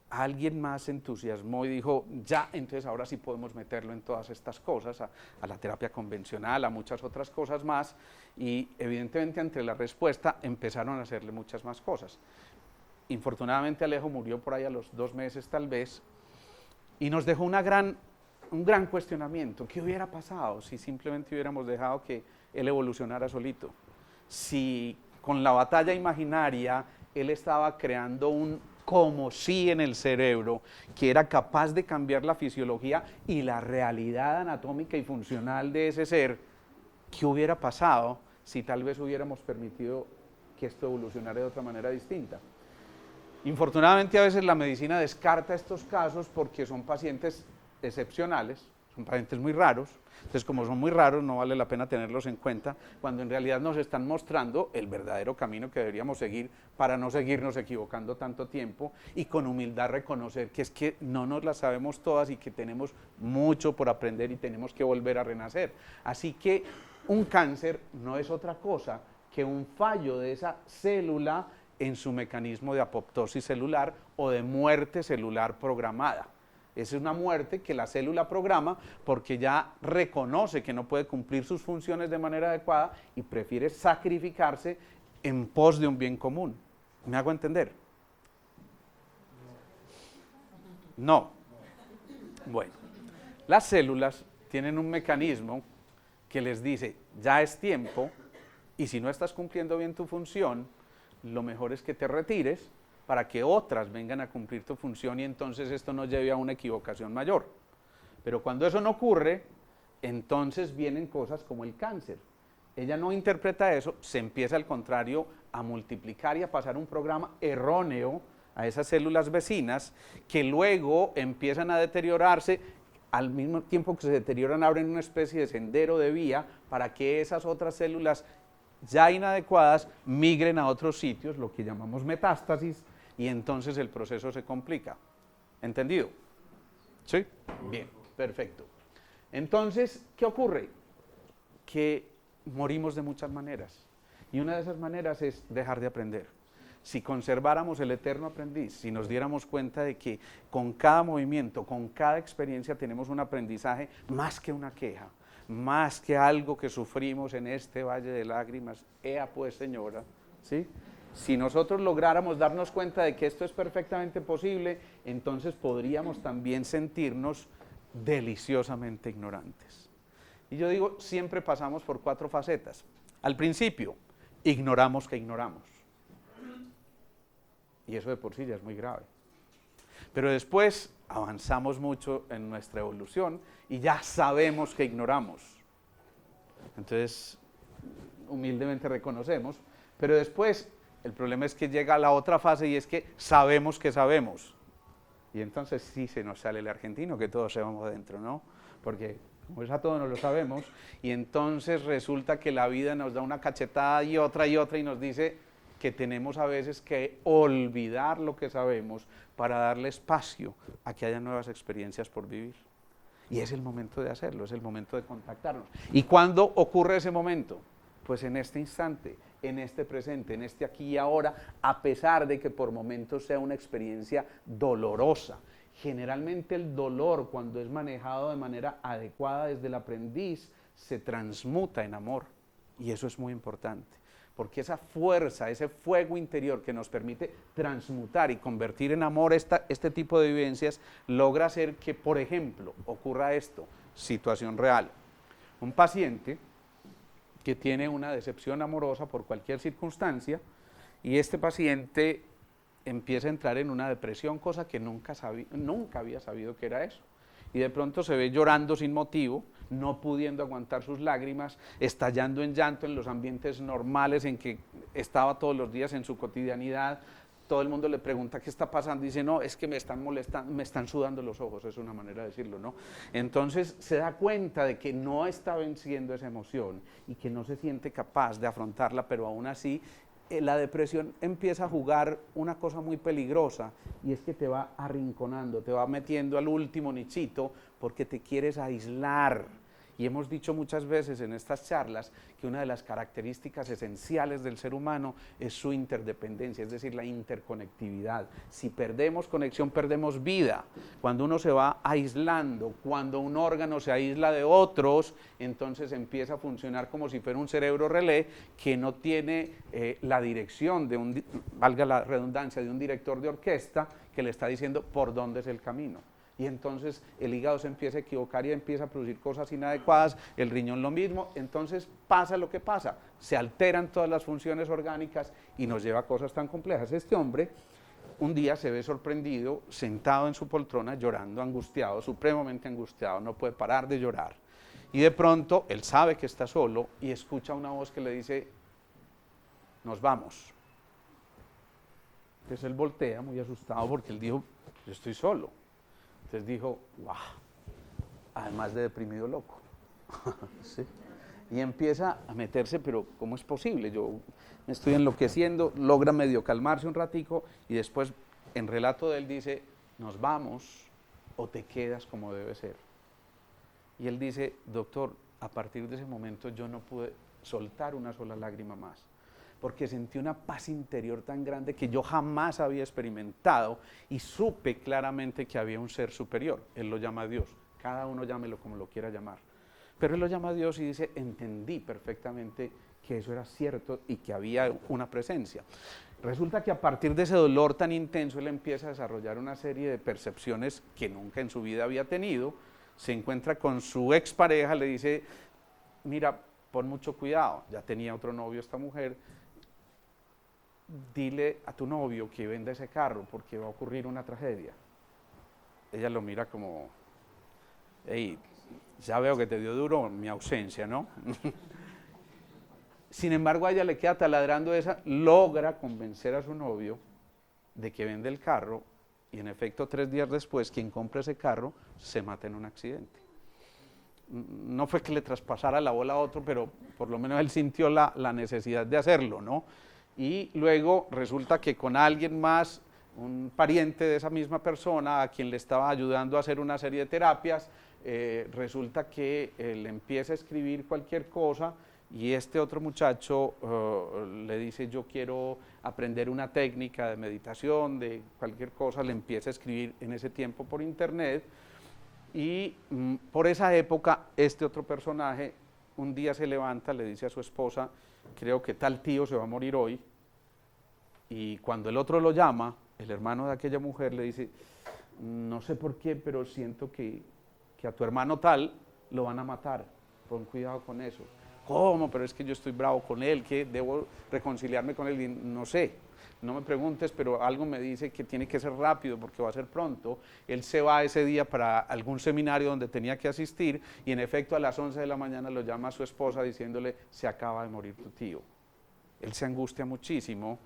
alguien más se entusiasmó y dijo, ya, entonces ahora sí podemos meterlo en todas estas cosas, a la terapia convencional, a muchas otras cosas más, y evidentemente ante la respuesta empezaron a hacerle muchas más cosas. Infortunadamente Alejo murió por ahí a los 2 meses tal vez, y nos dejó un gran cuestionamiento. ¿Qué hubiera pasado si simplemente hubiéramos dejado que él evolucionara solito? Si con la batalla imaginaria él estaba creando un como sí en el cerebro, que era capaz de cambiar la fisiología y la realidad anatómica y funcional de ese ser, ¿qué hubiera pasado si tal vez hubiéramos permitido que esto evolucionara de otra manera distinta? Infortunadamente a veces la medicina descarta estos casos porque son pacientes excepcionales, son pacientes muy raros, entonces como son muy raros no vale la pena tenerlos en cuenta, cuando en realidad nos están mostrando el verdadero camino que deberíamos seguir para no seguirnos equivocando tanto tiempo y con humildad reconocer que es que no nos las sabemos todas y que tenemos mucho por aprender y tenemos que volver a renacer. Así que un cáncer no es otra cosa que un fallo de esa célula en su mecanismo de apoptosis celular o de muerte celular programada. Es una muerte que la célula programa porque ya reconoce que no puede cumplir sus funciones de manera adecuada y prefiere sacrificarse en pos de un bien común. ¿Me hago entender? No. Bueno, las células tienen un mecanismo que les dice, ya es tiempo, y si no estás cumpliendo bien tu función, lo mejor es que te retires para que otras vengan a cumplir tu función y entonces esto no lleve a una equivocación mayor. Pero cuando eso no ocurre, entonces vienen cosas como el cáncer. Ella no interpreta eso, se empieza al contrario a multiplicar y a pasar un programa erróneo a esas células vecinas que luego empiezan a deteriorarse, al mismo tiempo que se deterioran abren una especie de sendero de vía para que esas otras células ya inadecuadas migren a otros sitios, lo que llamamos metástasis, y entonces el proceso se complica. ¿Entendido? ¿Sí? Bien, perfecto. Entonces, ¿qué ocurre? Que morimos de muchas maneras, y una de esas maneras es dejar de aprender. Si conserváramos el eterno aprendiz, si nos diéramos cuenta de que con cada movimiento, con cada experiencia tenemos un aprendizaje más que una queja, más que algo que sufrimos en este valle de lágrimas, ea pues señora, ¿sí? Si nosotros lográramos darnos cuenta de que esto es perfectamente posible, entonces podríamos también sentirnos deliciosamente ignorantes. Y yo digo, siempre pasamos por 4 facetas. Al principio, ignoramos que ignoramos. Y eso de por sí ya es muy grave. Pero después avanzamos mucho en nuestra evolución y ya sabemos que ignoramos. Entonces, humildemente reconocemos, pero después el problema es que llega a la otra fase y es que sabemos que sabemos. Y entonces sí se nos sale el argentino, que todos sabemos adentro, ¿no? Porque como es a todos no lo sabemos, y entonces resulta que la vida nos da una cachetada y otra y nos dice que tenemos a veces que olvidar lo que sabemos para darle espacio a que haya nuevas experiencias por vivir. Y es el momento de hacerlo, es el momento de contactarnos. ¿Y cuándo ocurre ese momento? Pues en este instante, en este presente, en este aquí y ahora, a pesar de que por momentos sea una experiencia dolorosa. Generalmente el dolor, cuando es manejado de manera adecuada desde el aprendiz, se transmuta en amor. Y eso es muy importante, porque esa fuerza, ese fuego interior que nos permite transmutar y convertir en amor este tipo de vivencias, logra hacer que, por ejemplo, ocurra esto, situación real. Un paciente que tiene una decepción amorosa por cualquier circunstancia, y este paciente empieza a entrar en una depresión, cosa que nunca había sabido que era eso. Y de pronto se ve llorando sin motivo, no pudiendo aguantar sus lágrimas, estallando en llanto en los ambientes normales en que estaba todos los días en su cotidianidad. Todo el mundo le pregunta qué está pasando, y dice, no, es que me están molestando, me están sudando los ojos, es una manera de decirlo, ¿no? Entonces se da cuenta de que no está venciendo esa emoción y que no se siente capaz de afrontarla, pero aún así la depresión empieza a jugar una cosa muy peligrosa, y es que te va arrinconando, te va metiendo al último nichito porque te quieres aislar. Y hemos dicho muchas veces en estas charlas que una de las características esenciales del ser humano es su interdependencia, es decir, la interconectividad. Si perdemos conexión, perdemos vida. Cuando uno se va aislando, cuando un órgano se aísla de otros, entonces empieza a funcionar como si fuera un cerebro relé que no tiene la dirección de valga la redundancia, de un director de orquesta que le está diciendo por dónde es el camino. Y entonces el hígado se empieza a equivocar y empieza a producir cosas inadecuadas, el riñón lo mismo, entonces pasa lo que pasa, se alteran todas las funciones orgánicas y nos lleva a cosas tan complejas. Este hombre un día se ve sorprendido, sentado en su poltrona, llorando, angustiado, supremamente angustiado, no puede parar de llorar. Y de pronto él sabe que está solo y escucha una voz que le dice, nos vamos. Entonces él voltea muy asustado porque él dijo, yo estoy solo. Entonces dijo, wow, además de deprimido, loco. ¿Sí? Y empieza a meterse, pero ¿cómo es posible? Yo me estoy enloqueciendo, logra medio calmarse un ratico y después en relato de él dice, nos vamos o te quedas como debe ser. Y él dice, doctor, a partir de ese momento yo no pude soltar una sola lágrima más, porque sentí una paz interior tan grande que yo jamás había experimentado y supe claramente que había un ser superior. Él lo llama Dios, cada uno llámelo como lo quiera llamar, pero él lo llama Dios y dice, entendí perfectamente que eso era cierto y que había una presencia. Resulta que a partir de ese dolor tan intenso él empieza a desarrollar una serie de percepciones que nunca en su vida había tenido, se encuentra con su expareja, le dice, mira, pon mucho cuidado, ya tenía otro novio esta mujer, dile a tu novio que venda ese carro porque va a ocurrir una tragedia. Ella lo mira como, hey, ya veo que te dio duro mi ausencia, ¿no? Sin embargo, a ella le queda taladrando esa, logra convencer a su novio de que vende el carro y en efecto 3 días después quien compra ese carro se mata en un accidente. No fue que le traspasara la bola a otro, pero por lo menos él sintió la necesidad de hacerlo, ¿no? Y luego resulta que con alguien más, un pariente de esa misma persona a quien le estaba ayudando a hacer una serie de terapias, resulta que le empieza a escribir cualquier cosa y este otro muchacho le dice, yo quiero aprender una técnica de meditación, de cualquier cosa, le empieza a escribir en ese tiempo por internet y por esa época este otro personaje un día se levanta, le dice a su esposa, creo que tal tío se va a morir hoy, y cuando el otro lo llama, el hermano de aquella mujer le dice, no sé por qué, pero siento que a tu hermano tal lo van a matar, pon cuidado con eso. ¿Cómo? Pero es que yo estoy bravo con él, que debo reconciliarme con él, y no sé, no me preguntes, pero algo me dice que tiene que ser rápido porque va a ser pronto. Él se va ese día para algún seminario donde tenía que asistir y en efecto a las 11 de la mañana lo llama a su esposa diciéndole, se acaba de morir tu tío. Él se angustia muchísimo,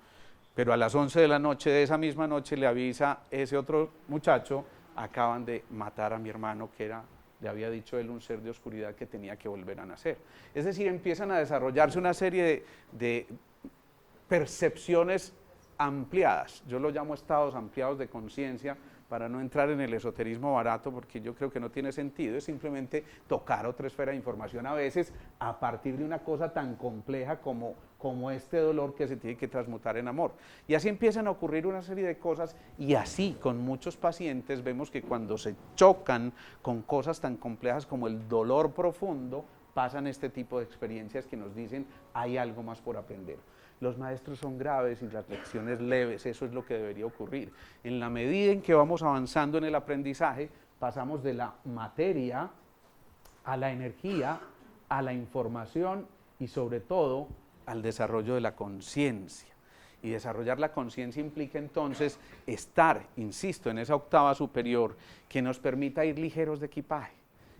pero a las 11 de la noche de esa misma noche le avisa ese otro muchacho, acaban de matar a mi hermano que le había dicho él, un ser de oscuridad que tenía que volver a nacer. Es decir, empiezan a desarrollarse una serie de percepciones ampliadas, yo lo llamo estados ampliados de conciencia, para no entrar en el esoterismo barato, porque yo creo que no tiene sentido, es simplemente tocar otra esfera de información a veces a partir de una cosa tan compleja como este dolor que se tiene que transmutar en amor. Y así empiezan a ocurrir una serie de cosas, y así con muchos pacientes vemos que cuando se chocan con cosas tan complejas como el dolor profundo, pasan este tipo de experiencias que nos dicen hay algo más por aprender. Los maestros son graves y las lecciones leves, eso es lo que debería ocurrir. En la medida en que vamos avanzando en el aprendizaje, pasamos de la materia a la energía, a la información y sobre todo al desarrollo de la conciencia. Y desarrollar la conciencia implica entonces estar, insisto, en esa octava superior que nos permita ir ligeros de equipaje,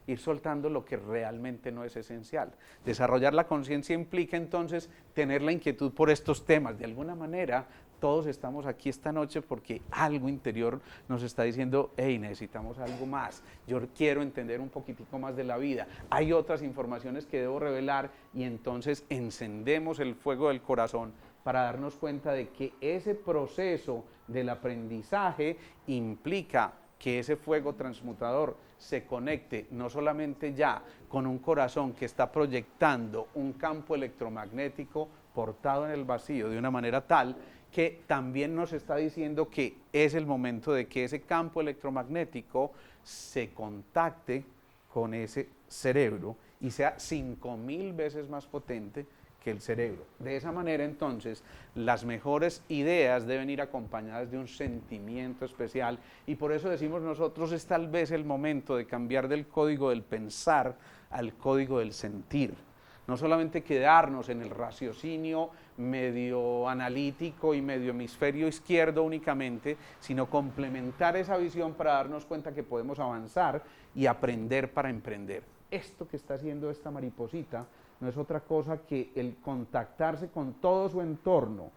ir soltando lo que realmente no es esencial. Desarrollar la conciencia implica entonces tener la inquietud por estos temas. De alguna manera, todos estamos aquí esta noche porque algo interior nos está diciendo, hey, necesitamos algo más, yo quiero entender un poquitico más de la vida, hay otras informaciones que debo revelar, y entonces encendemos el fuego del corazón para darnos cuenta de que ese proceso del aprendizaje implica que ese fuego transmutador se conecte no solamente ya con un corazón que está proyectando un campo electromagnético portado en el vacío de una manera tal que también nos está diciendo que es el momento de que ese campo electromagnético se contacte con ese cerebro y sea 5000 veces más potente que el cerebro. De esa manera entonces las mejores ideas deben ir acompañadas de un sentimiento especial, y por eso decimos nosotros es tal vez el momento de cambiar del código del pensar al código del sentir. No solamente quedarnos en el raciocinio medio analítico y medio hemisferio izquierdo únicamente, sino complementar esa visión para darnos cuenta que podemos avanzar y aprender para emprender. Esto que está haciendo esta mariposita no es otra cosa que el contactarse con todo su entorno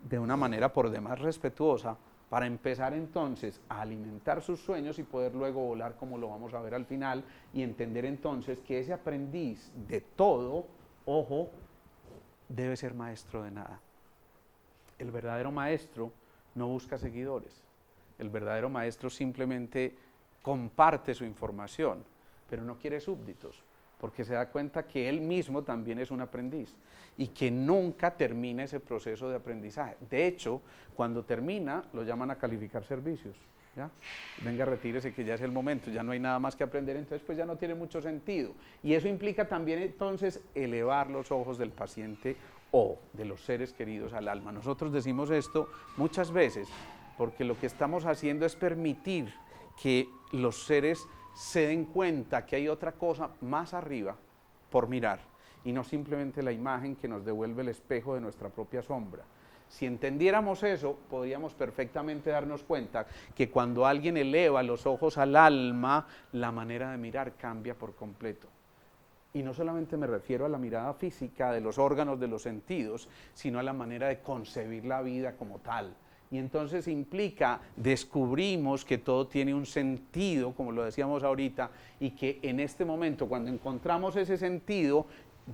de una manera por demás respetuosa para empezar entonces a alimentar sus sueños y poder luego volar, como lo vamos a ver al final, y entender entonces que ese aprendiz de todo, ojo, debe ser maestro de nada. El verdadero maestro no busca seguidores, el verdadero maestro simplemente comparte su información, pero no quiere súbditos, porque se da cuenta que él mismo también es un aprendiz y que nunca termina ese proceso de aprendizaje. De hecho, cuando termina, lo llaman a calificar servicios. ¿Ya? Venga, retírese que ya es el momento, ya no hay nada más que aprender, entonces pues ya no tiene mucho sentido. Y eso implica también entonces elevar los ojos del paciente o de los seres queridos al alma. Nosotros decimos esto muchas veces porque lo que estamos haciendo es permitir que los seres se den cuenta que hay otra cosa más arriba por mirar y no simplemente la imagen que nos devuelve el espejo de nuestra propia sombra. Si entendiéramos eso, podríamos perfectamente darnos cuenta que cuando alguien eleva los ojos al alma, la manera de mirar cambia por completo. Y no solamente me refiero a la mirada física de los órganos de los sentidos, sino a la manera de concebir la vida como tal. Y entonces implica, descubrimos que todo tiene un sentido, como lo decíamos ahorita, y que en este momento, cuando encontramos ese sentido,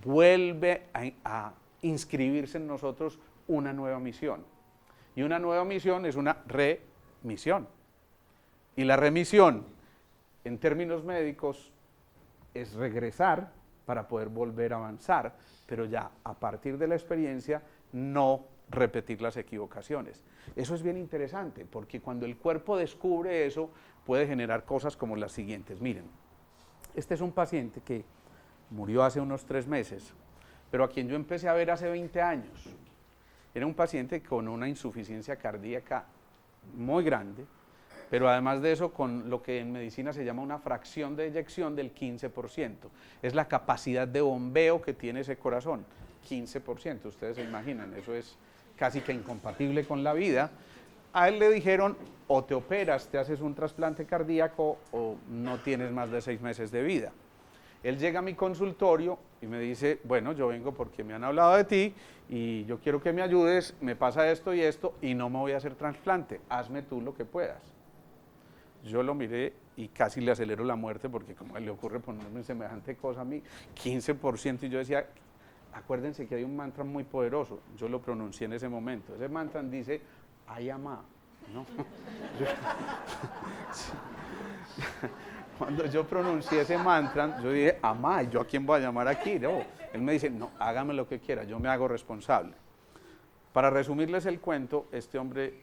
vuelve a inscribirse en nosotros una nueva misión. Y una nueva misión es una remisión. Y la remisión, en términos médicos, es regresar para poder volver a avanzar, pero ya a partir de la experiencia, no repetir las equivocaciones. Eso es bien interesante, porque cuando el cuerpo descubre eso, puede generar cosas como las siguientes. Miren, este es un paciente que murió hace unos 3 meses, pero a quien yo empecé a ver hace 20 años. Era un paciente con una insuficiencia cardíaca muy grande, pero además de eso con lo que en medicina se llama una fracción de eyección del 15%. Es la capacidad de bombeo que tiene ese corazón, 15%, ustedes se imaginan, eso es casi que incompatible con la vida. A él le dijeron, o te operas, te haces un trasplante cardíaco, o no tienes más de 6 meses de vida. Él llega a mi consultorio y me dice, bueno, yo vengo porque me han hablado de ti y yo quiero que me ayudes, me pasa esto y no me voy a hacer trasplante, hazme tú lo que puedas. Yo lo miré y casi le acelero la muerte porque como le ocurre ponerme semejante cosa a mí, 15%, y yo decía, acuérdense que hay un mantra muy poderoso, yo lo pronuncié en ese momento, ese mantra dice, Ayama, ¿no? Cuando yo pronuncié ese mantra, yo dije, amá, ¿yo a quién voy a llamar aquí? No. Él me dice, no, hágame lo que quiera, yo me hago responsable. Para resumirles el cuento, este hombre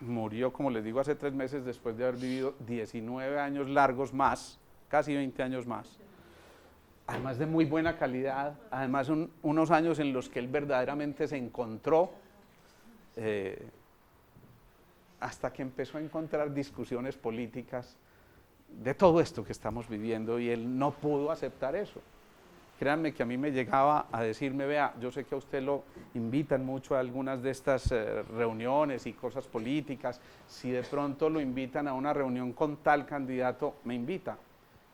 murió, como les digo, hace 3 meses después de haber vivido 19 años largos más, casi 20 años más. Además de muy buena calidad, además son unos años en los que él verdaderamente se encontró, hasta que empezó a encontrar discusiones políticas de todo esto que estamos viviendo y él no pudo aceptar eso. Créanme que a mí me llegaba a decirme, vea, yo sé que a usted lo invitan mucho a algunas de estas reuniones y cosas políticas, si de pronto lo invitan a una reunión con tal candidato, me invita,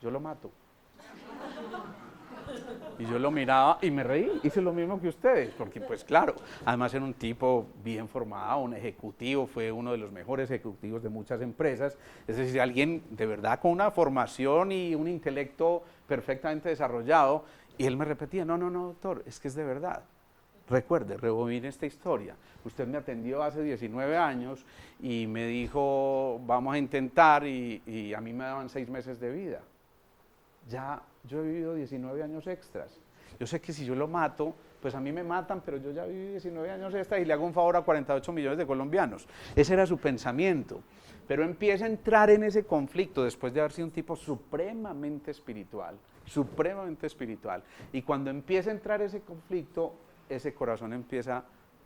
yo lo mato. Y yo lo miraba y me reí, hice lo mismo que ustedes, porque pues claro, además era un tipo bien formado, un ejecutivo, fue uno de los mejores ejecutivos de muchas empresas, es decir, alguien de verdad con una formación y un intelecto perfectamente desarrollado, y él me repetía, no, doctor, es que es de verdad. Recuerde, rebobine esta historia. Usted me atendió hace 19 años y me dijo, vamos a intentar, y a mí me daban 6 meses de vida. Ya yo he vivido 19 años extras. Yo sé que si yo lo mato, pues a mí me matan, pero yo ya viví 19 años extras y le hago un favor a 48 millones de colombianos. Ese era su pensamiento. Pero empieza a entrar en ese conflicto después de haber sido un tipo supremamente espiritual. Y cuando empieza a entrar ese conflicto, ese corazón empieza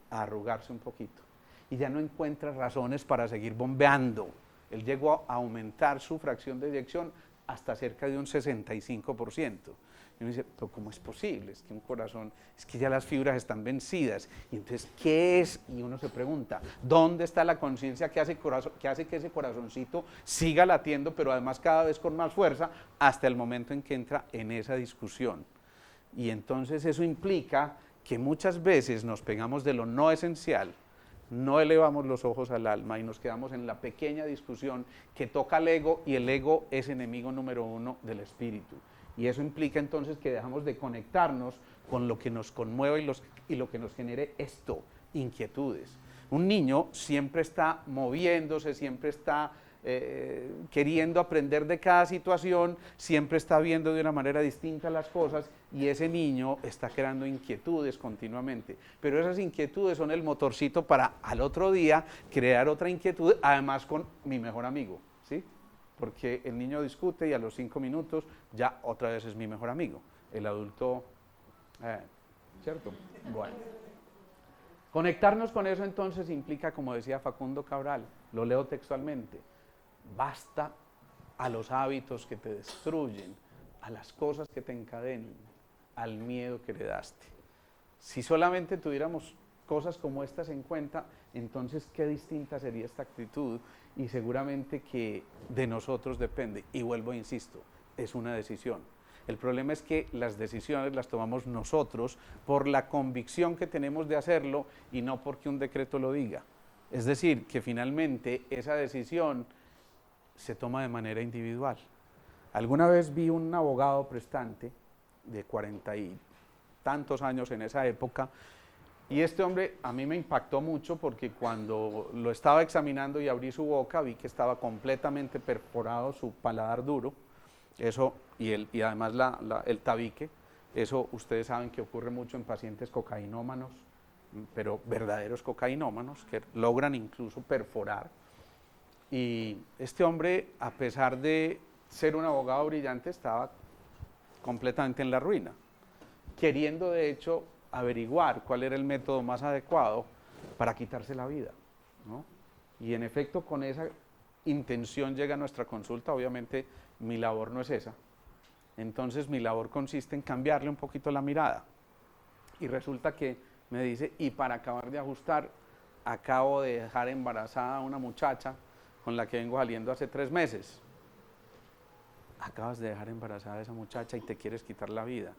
a arrugarse un poquito. Y ya no encuentra razones para seguir bombeando. Él llegó a aumentar su fracción de eyección hasta cerca de un 65%. Y uno dice, pero ¿cómo es posible? Es que un corazón, es que ya las fibras están vencidas. Y entonces, ¿qué es? Y uno se pregunta, ¿dónde está la conciencia que hace que ese corazoncito siga latiendo, pero además cada vez con más fuerza, hasta el momento en que entra en esa discusión? Y entonces eso implica que muchas veces nos pegamos de lo no esencial, no elevamos los ojos al alma y nos quedamos en la pequeña discusión que toca al ego, y el ego es enemigo número 1 del espíritu. Y eso implica entonces que dejamos de conectarnos con lo que nos conmueve y lo que nos genere esto, inquietudes. Un niño siempre está moviéndose, siempre está queriendo aprender de cada situación, siempre está viendo de una manera distinta las cosas, y ese niño está creando inquietudes continuamente, pero esas inquietudes son el motorcito para al otro día crear otra inquietud, además con mi mejor amigo, ¿sí? Porque el niño discute y a los 5 minutos ya otra vez es mi mejor amigo, el adulto, ¿cierto? Bueno. Conectarnos con eso entonces implica, como decía Facundo Cabral, lo leo textualmente, basta a los hábitos que te destruyen, a las cosas que te encadenen, al miedo que le daste. Si solamente tuviéramos cosas como estas en cuenta, entonces qué distinta sería esta actitud, y seguramente que de nosotros depende, y vuelvo e insisto, es una decisión. El problema es que las decisiones las tomamos nosotros por la convicción que tenemos de hacerlo y no porque un decreto lo diga. Es decir, que finalmente esa decisión se toma de manera individual. Alguna vez vi un abogado prestante de 40 y tantos años en esa época, y este hombre a mí me impactó mucho porque cuando lo estaba examinando y abrí su boca vi que estaba completamente perforado su paladar duro, eso y además el tabique, eso ustedes saben que ocurre mucho en pacientes cocainómanos, pero verdaderos cocainómanos que logran incluso perforar. Y este hombre, a pesar de ser un abogado brillante, estaba completamente en la ruina, queriendo de hecho averiguar cuál era el método más adecuado para quitarse la vida, ¿no? Y en efecto, con esa intención llega a nuestra consulta. Obviamente mi labor no es esa, entonces mi labor consiste en cambiarle un poquito la mirada, y resulta que me dice, y para acabar de ajustar, acabo de dejar embarazada a una muchacha con la que vengo saliendo hace 3 meses. Acabas de dejar embarazada a esa muchacha y te quieres quitar la vida,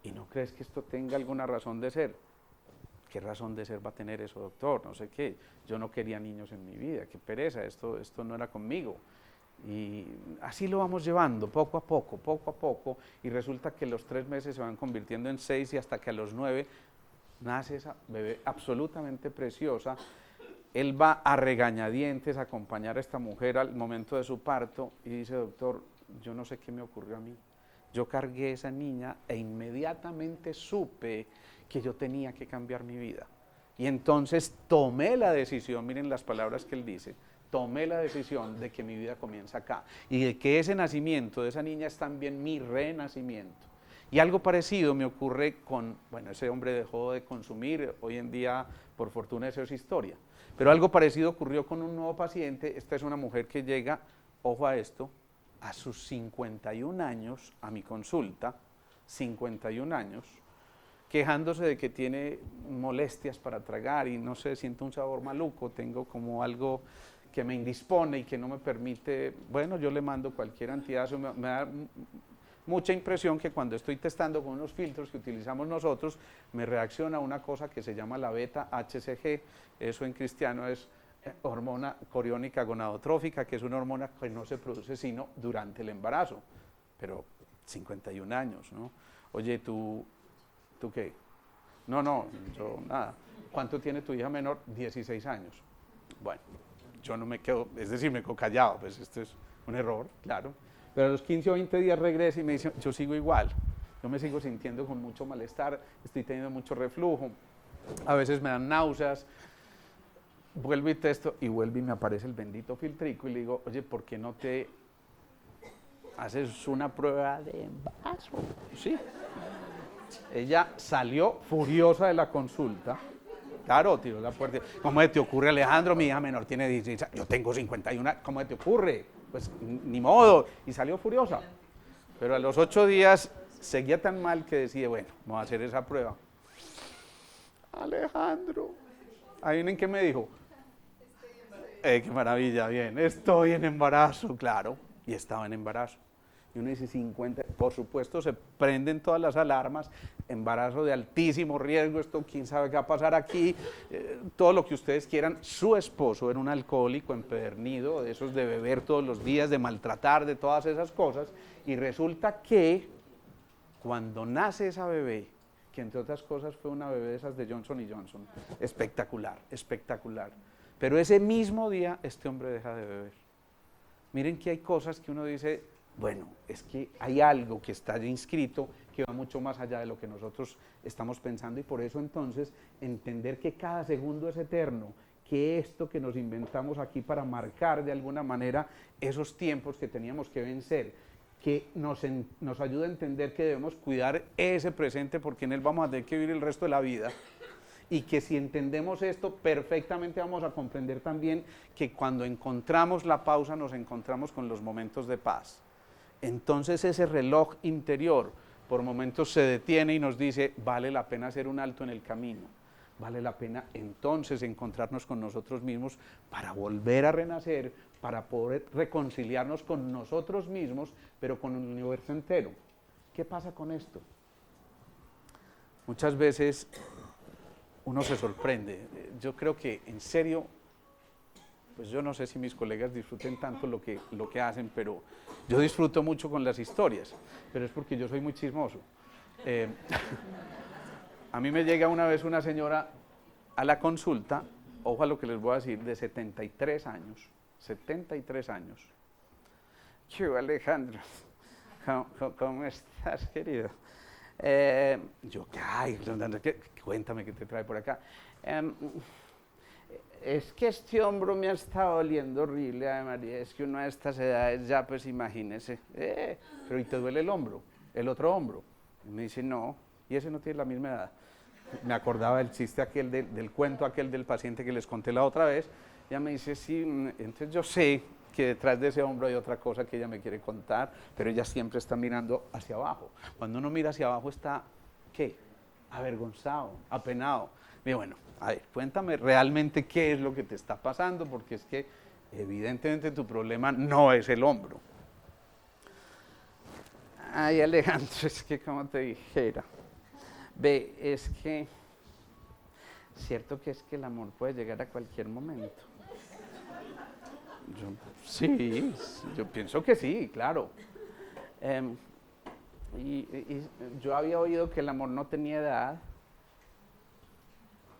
¿y no crees que esto tenga alguna razón de ser? ¿Qué razón de ser va a tener eso, doctor? No sé qué, yo no quería niños en mi vida, qué pereza, esto no era conmigo. Y así lo vamos llevando poco a poco, y resulta que los 3 meses se van convirtiendo en 6, y hasta que a los 9 nace esa bebé absolutamente preciosa, él va a regañadientes a acompañar a esta mujer al momento de su parto y dice, doctor, yo no sé qué me ocurrió a mí. Yo cargué a esa niña e inmediatamente supe que yo tenía que cambiar mi vida. Y entonces tomé la decisión, miren las palabras que él dice, tomé la decisión de que mi vida comienza acá y de que ese nacimiento de esa niña es también mi renacimiento. Y algo parecido me ocurre con, bueno, ese hombre dejó de consumir, hoy en día por fortuna eso es historia, pero algo parecido ocurrió con un nuevo paciente. Esta es una mujer que llega, ojo a esto, a sus 51 años a mi consulta, 51 años, quejándose de que tiene molestias para tragar y no sé, siento un sabor maluco, tengo como algo que me indispone y que no me permite, bueno, yo le mando cualquier antiácido, me da mucha impresión que cuando estoy testando con unos filtros que utilizamos nosotros, me reacciona una cosa que se llama la beta-HCG, eso en cristiano es hormona coriónica gonadotrófica, que es una hormona que no se produce sino durante el embarazo, pero 51 años, ¿no? Oye, ¿tú qué? No, yo nada. ¿Cuánto tiene tu hija menor? 16 años. Bueno, yo no me quedo, es decir, me quedo callado, pues esto es un error, claro. Pero a los 15 o 20 días regresa y me dice, yo sigo igual, yo me sigo sintiendo con mucho malestar, estoy teniendo mucho reflujo, a veces me dan náuseas, vuelvo y testo y vuelve y me aparece el bendito filtrico y le digo, oye, ¿por qué no te haces una prueba de embarazo? Sí. Ella salió furiosa de la consulta, claro, tiró la puerta, ¿cómo te ocurre, Alejandro? Mi hija menor tiene 16 años, yo tengo 51, ¿cómo te ocurre? Pues ni modo, y salió furiosa. Pero a los 8 días seguía tan mal que decía, bueno, vamos a hacer esa prueba. Alejandro, ¿adivinen qué me dijo? Qué maravilla, bien, estoy en embarazo, claro, y estaba en embarazo. Y uno dice 50, por supuesto se prenden todas las alarmas, embarazo de altísimo riesgo, esto quién sabe qué va a pasar aquí, todo lo que ustedes quieran. Su esposo era un alcohólico empedernido, de esos de beber todos los días, de maltratar, de todas esas cosas, y resulta que cuando nace esa bebé, que entre otras cosas fue una bebé de esas de Johnson & Johnson, espectacular, espectacular, pero ese mismo día este hombre deja de beber. Miren que hay cosas que uno dice, bueno, es que hay algo que está ya inscrito que va mucho más allá de lo que nosotros estamos pensando, y por eso entonces entender que cada segundo es eterno, que esto que nos inventamos aquí para marcar de alguna manera esos tiempos que teníamos que vencer, que nos ayuda a entender que debemos cuidar ese presente porque en él vamos a tener que vivir el resto de la vida. Y que si entendemos esto perfectamente vamos a comprender también que cuando encontramos la pausa nos encontramos con los momentos de paz. Entonces ese reloj interior por momentos se detiene y nos dice, vale la pena hacer un alto en el camino, vale la pena entonces encontrarnos con nosotros mismos para volver a renacer, para poder reconciliarnos con nosotros mismos, pero con el universo entero. ¿Qué pasa con esto? Muchas veces uno se sorprende. Yo creo que en serio, pues yo no sé si mis colegas disfruten tanto lo que hacen, pero yo disfruto mucho con las historias, pero es porque yo soy muy chismoso. A mí me llega una vez una señora a la consulta, ojo a lo que les voy a decir, de 73 años, 73 años. ¿Qué, Alejandro? ¿Cómo estás, querido? Ay, cuéntame qué te trae por acá. Es que este hombro me ha estado doliendo horrible, ay María, es que uno a estas edades ya, pues imagínese, pero ¿y te duele el hombro? ¿El otro hombro? Y me dice, no, y ese no tiene la misma edad. Me acordaba del chiste aquel, del cuento aquel del paciente que les conté la otra vez. Ella me dice, sí, entonces yo sé que detrás de ese hombro hay otra cosa que ella me quiere contar, pero ella siempre está mirando hacia abajo. Cuando uno mira hacia abajo está, ¿qué? Avergonzado, apenado. Y bueno, a ver, cuéntame realmente qué es lo que te está pasando, porque es que evidentemente tu problema no es el hombro. Ay, Alejandro, es que como te dijera, ve, es que, cierto que es que el amor puede llegar a cualquier momento. Sí, yo pienso que sí, claro. Y yo había oído que el amor no tenía edad.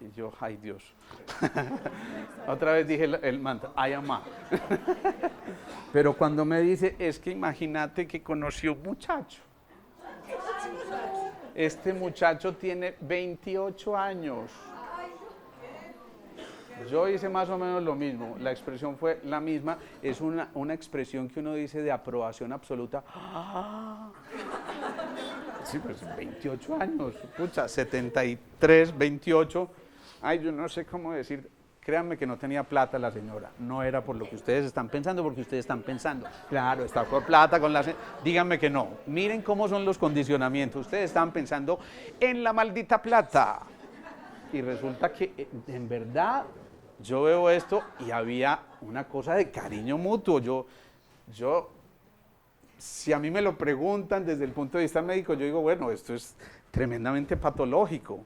Y yo, ay Dios. Otra vez dije el mantra, ay amá. Pero cuando me dice, es que imagínate que conoció un muchacho. Este muchacho tiene 28 años. Yo hice más o menos lo mismo, la expresión fue la misma, es una expresión que uno dice de aprobación absoluta. Sí, pues 28 años, pucha, 73, 28, ay, yo no sé cómo decir, créanme que no tenía plata la señora, no era por lo que ustedes están pensando, porque ustedes están pensando, claro, está por plata con la díganme que no, miren cómo son los condicionamientos, ustedes están pensando en la maldita plata, y resulta que en verdad yo veo esto y había una cosa de cariño mutuo, si a mí me lo preguntan desde el punto de vista médico, yo digo, bueno, esto es tremendamente patológico,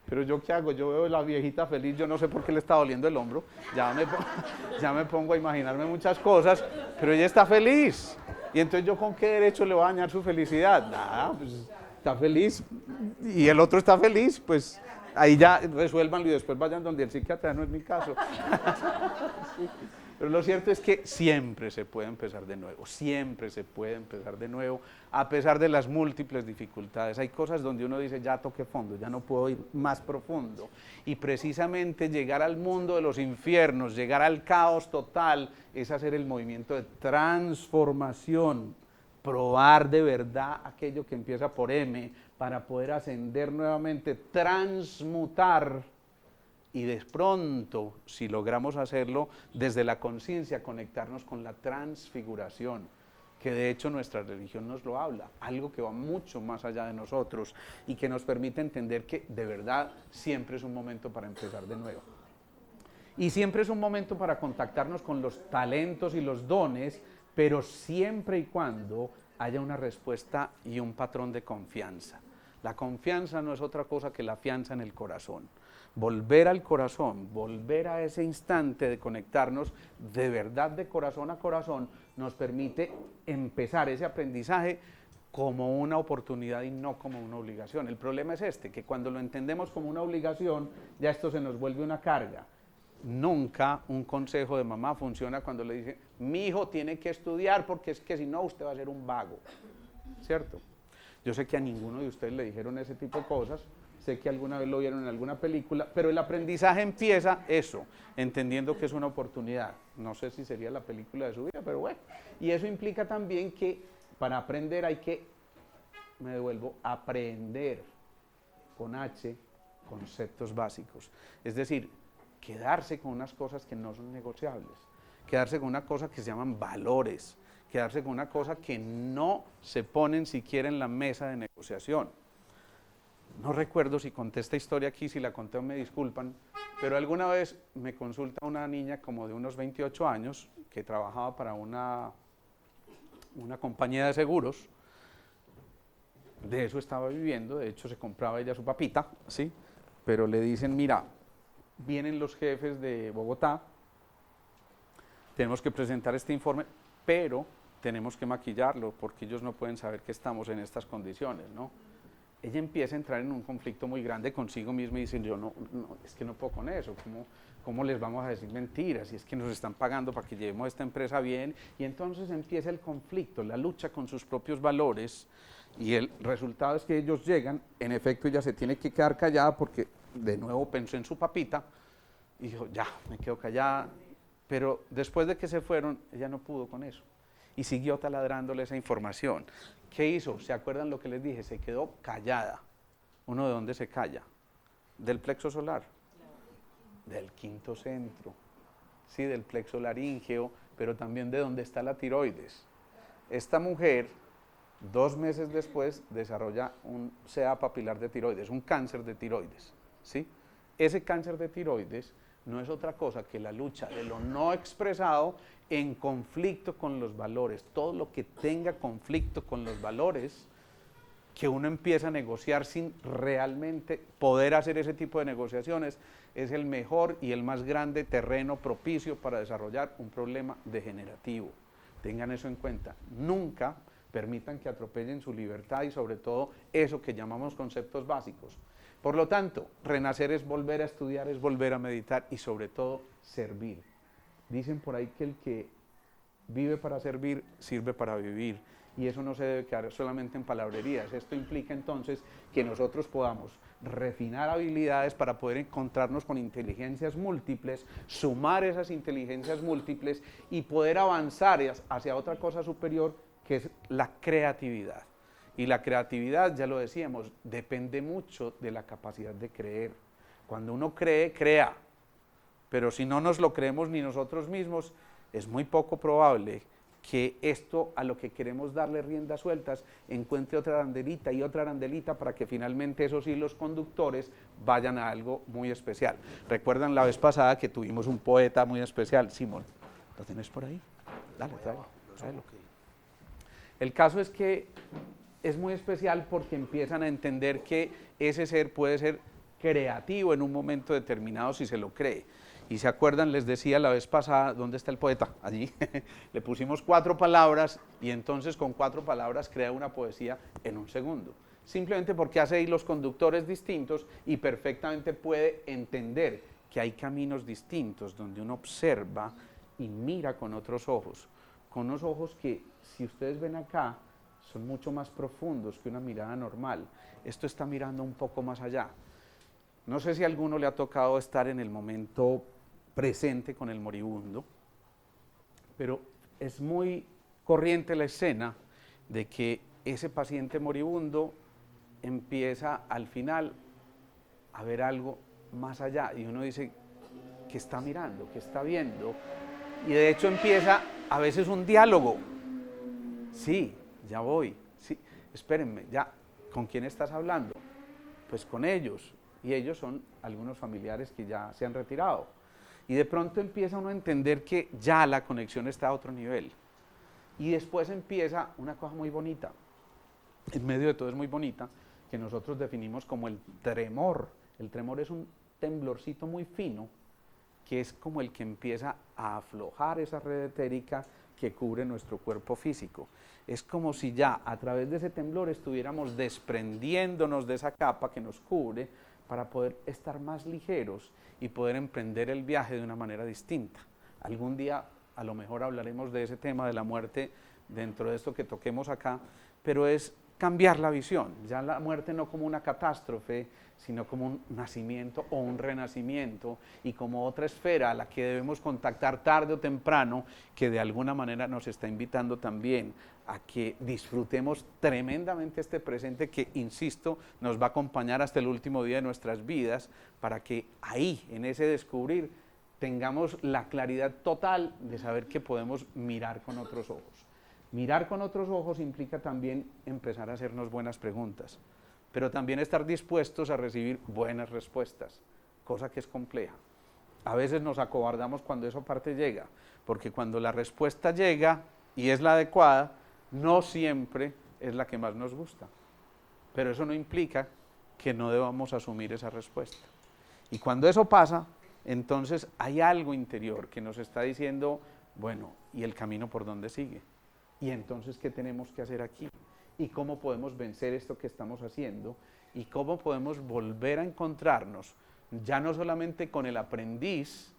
pero yo qué hago, yo veo a la viejita feliz, yo no sé por qué le está doliendo el hombro, ya me pongo a imaginarme muchas cosas, pero ella está feliz, y entonces yo con qué derecho le voy a dañar su felicidad, nada, pues está feliz, y el otro está feliz, pues ahí ya resuélvanlo y después vayan donde el psiquiatra, no es mi caso. Sí. Pero lo cierto es que siempre se puede empezar de nuevo, siempre se puede empezar de nuevo, a pesar de las múltiples dificultades. Hay cosas donde uno dice, ya toqué fondo, ya no puedo ir más profundo. Y precisamente llegar al mundo de los infiernos, llegar al caos total, es hacer el movimiento de transformación, probar de verdad aquello que empieza por M, para poder ascender nuevamente, transmutar, y de pronto, si logramos hacerlo desde la conciencia, conectarnos con la transfiguración, que de hecho nuestra religión nos lo habla, algo que va mucho más allá de nosotros y que nos permite entender que de verdad siempre es un momento para empezar de nuevo. Y siempre es un momento para contactarnos con los talentos y los dones, pero siempre y cuando haya una respuesta y un patrón de confianza. La confianza no es otra cosa que la fianza en el corazón. Volver al corazón, volver a ese instante de conectarnos de verdad de corazón a corazón, nos permite empezar ese aprendizaje como una oportunidad y no como una obligación. El problema es este, que cuando lo entendemos como una obligación, ya esto se nos vuelve una carga. Nunca un consejo de mamá funciona cuando le dice, mi hijo tiene que estudiar porque es que si no usted va a ser un vago, ¿cierto? Yo sé que a ninguno de ustedes le dijeron ese tipo de cosas, sé que alguna vez lo vieron en alguna película, pero el aprendizaje empieza eso, entendiendo que es una oportunidad. No sé si sería la película de su vida, pero bueno. Y eso implica también que para aprender hay que, me devuelvo, aprender con H, conceptos básicos. Es decir, quedarse con unas cosas que no son negociables, quedarse con una cosa que se llaman valores, quedarse con una cosa que no se ponen siquiera en la mesa de negociación. No recuerdo si conté esta historia aquí, si la conté me disculpan, pero alguna vez me consulta una niña como de unos 28 años que trabajaba para una compañía de seguros, de eso estaba viviendo, de hecho se compraba ella su papita, ¿sí? Pero le dicen, mira, vienen los jefes de Bogotá, tenemos que presentar este informe, pero tenemos que maquillarlo porque ellos no pueden saber que estamos en estas condiciones, ¿no? Ella empieza a entrar en un conflicto muy grande consigo misma y dice, yo no, es que no puedo con eso, ¿cómo les vamos a decir mentiras? Y es que nos están pagando para que llevemos esta empresa bien, y entonces empieza el conflicto, la lucha con sus propios valores, y el resultado es que ellos llegan, en efecto ella se tiene que quedar callada porque de nuevo pensó en su papita, y dijo, ya, me quedo callada, pero después de que se fueron, ella no pudo con eso. Y siguió taladrándole esa información. ¿Qué hizo? ¿Se acuerdan lo que les dije? Se quedó callada. ¿Uno de dónde se calla? Del plexo solar, del quinto centro, sí, del plexo laríngeo, pero también de donde está la tiroides. Esta mujer, 2 meses después, desarrolla un CA papilar de tiroides, un cáncer de tiroides, ¿sí? Ese cáncer de tiroides no es otra cosa que la lucha de lo no expresado en conflicto con los valores. Todo lo que tenga conflicto con los valores, que uno empieza a negociar sin realmente poder hacer ese tipo de negociaciones, es el mejor y el más grande terreno propicio para desarrollar un problema degenerativo. Tengan eso en cuenta. Nunca permitan que atropellen su libertad y sobre todo eso que llamamos conceptos básicos. Por lo tanto, renacer es volver a estudiar, es volver a meditar y sobre todo servir. Dicen por ahí que el que vive para servir, sirve para vivir. Y eso no se debe quedar solamente en palabrerías. Esto implica entonces que nosotros podamos refinar habilidades para poder encontrarnos con inteligencias múltiples, sumar esas inteligencias múltiples y poder avanzar hacia otra cosa superior que es la creatividad. Y la creatividad, ya lo decíamos, depende mucho de la capacidad de creer. Cuando uno cree, crea. Pero si no nos lo creemos ni nosotros mismos, es muy poco probable que esto a lo que queremos darle riendas sueltas encuentre otra arandelita y otra arandelita para que finalmente esos hilos conductores vayan a algo muy especial. ¿Recuerdan la vez pasada que tuvimos un poeta muy especial? Simón, ¿lo tienes por ahí? Dale, tráelo. El caso es que es muy especial porque empiezan a entender que ese ser puede ser creativo en un momento determinado si se lo cree. Y se acuerdan, les decía la vez pasada, ¿dónde está el poeta? Allí. Le pusimos 4 palabras y entonces con 4 palabras crea una poesía en un segundo. Simplemente porque hace hilos conductores distintos y perfectamente puede entender que hay caminos distintos donde uno observa y mira con otros ojos. Con unos ojos que, si ustedes ven acá, son mucho más profundos que una mirada normal. Esto está mirando un poco más allá. No sé si a alguno le ha tocado estar en el momento presente con el moribundo, pero es muy corriente la escena de que ese paciente moribundo empieza al final a ver algo más allá y uno dice, ¿qué está mirando? ¿Qué está viendo? Y de hecho empieza a veces un diálogo. Sí, ya voy. Sí, espérenme, ya, ¿con quién estás hablando? Pues con ellos, y ellos son algunos familiares que ya se han retirado. Y de pronto empieza uno a entender que ya la conexión está a otro nivel. Y después empieza una cosa muy bonita, en medio de todo es muy bonita, que nosotros definimos como el tremor. El tremor es un temblorcito muy fino, que es como el que empieza a aflojar esa red etérica que cubre nuestro cuerpo físico. Es como si ya a través de ese temblor estuviéramos desprendiéndonos de esa capa que nos cubre para poder estar más ligeros y poder emprender el viaje de una manera distinta. Algún día a lo mejor hablaremos de ese tema de la muerte dentro de esto que toquemos acá, pero es cambiar la visión, ya la muerte no como una catástrofe, sino como un nacimiento o un renacimiento y como otra esfera a la que debemos contactar tarde o temprano, que de alguna manera nos está invitando también a que disfrutemos tremendamente este presente que, insisto, nos va a acompañar hasta el último día de nuestras vidas, para que ahí, en ese descubrir, tengamos la claridad total de saber que podemos mirar con otros ojos. Mirar con otros ojos implica también empezar a hacernos buenas preguntas, pero también estar dispuestos a recibir buenas respuestas, cosa que es compleja. A veces nos acobardamos cuando esa parte llega, porque cuando la respuesta llega y es la adecuada, no siempre es la que más nos gusta, pero eso no implica que no debamos asumir esa respuesta. Y cuando eso pasa, entonces hay algo interior que nos está diciendo, bueno, ¿y el camino por dónde sigue? ¿Y entonces qué tenemos que hacer aquí? ¿Y cómo podemos vencer esto que estamos haciendo? ¿Y cómo podemos volver a encontrarnos, ya no solamente con el aprendiz,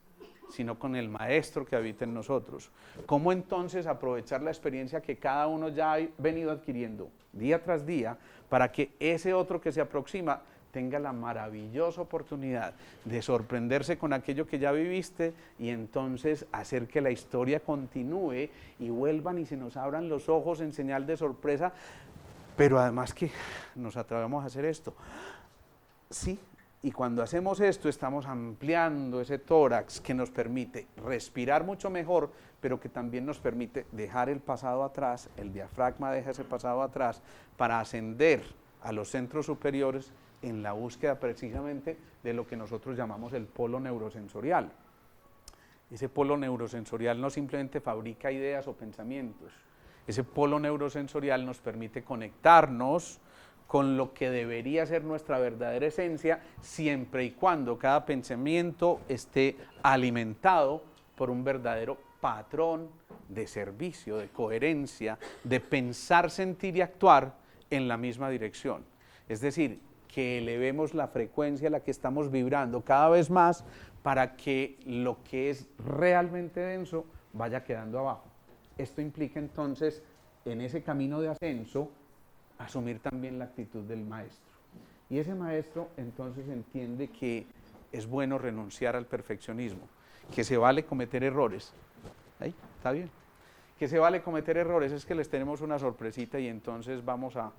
sino con el maestro que habita en nosotros? ¿Cómo entonces aprovechar la experiencia que cada uno ya ha venido adquiriendo día tras día para que ese otro que se aproxima tenga la maravillosa oportunidad de sorprenderse con aquello que ya viviste y entonces hacer que la historia continúe y vuelvan y se nos abran los ojos en señal de sorpresa, pero además que nos atrevamos a hacer esto? Sí, y cuando hacemos esto estamos ampliando ese tórax que nos permite respirar mucho mejor, pero que también nos permite dejar el pasado atrás, el diafragma deja ese pasado atrás para ascender a los centros superiores en la búsqueda precisamente de lo que nosotros llamamos el polo neurosensorial. Ese polo neurosensorial no simplemente fabrica ideas o pensamientos, ese polo neurosensorial nos permite conectarnos con lo que debería ser nuestra verdadera esencia, siempre y cuando cada pensamiento esté alimentado por un verdadero patrón de servicio, de coherencia, de pensar, sentir y actuar en la misma dirección. Es decir, que elevemos la frecuencia a la que estamos vibrando cada vez más para que lo que es realmente denso vaya quedando abajo. Esto implica entonces, en ese camino de ascenso, asumir también la actitud del maestro. Y ese maestro entonces entiende que es bueno renunciar al perfeccionismo, que se vale cometer errores. ¿Ahí? ¿Está bien? Que se vale cometer errores, es que les tenemos una sorpresita y entonces vamos a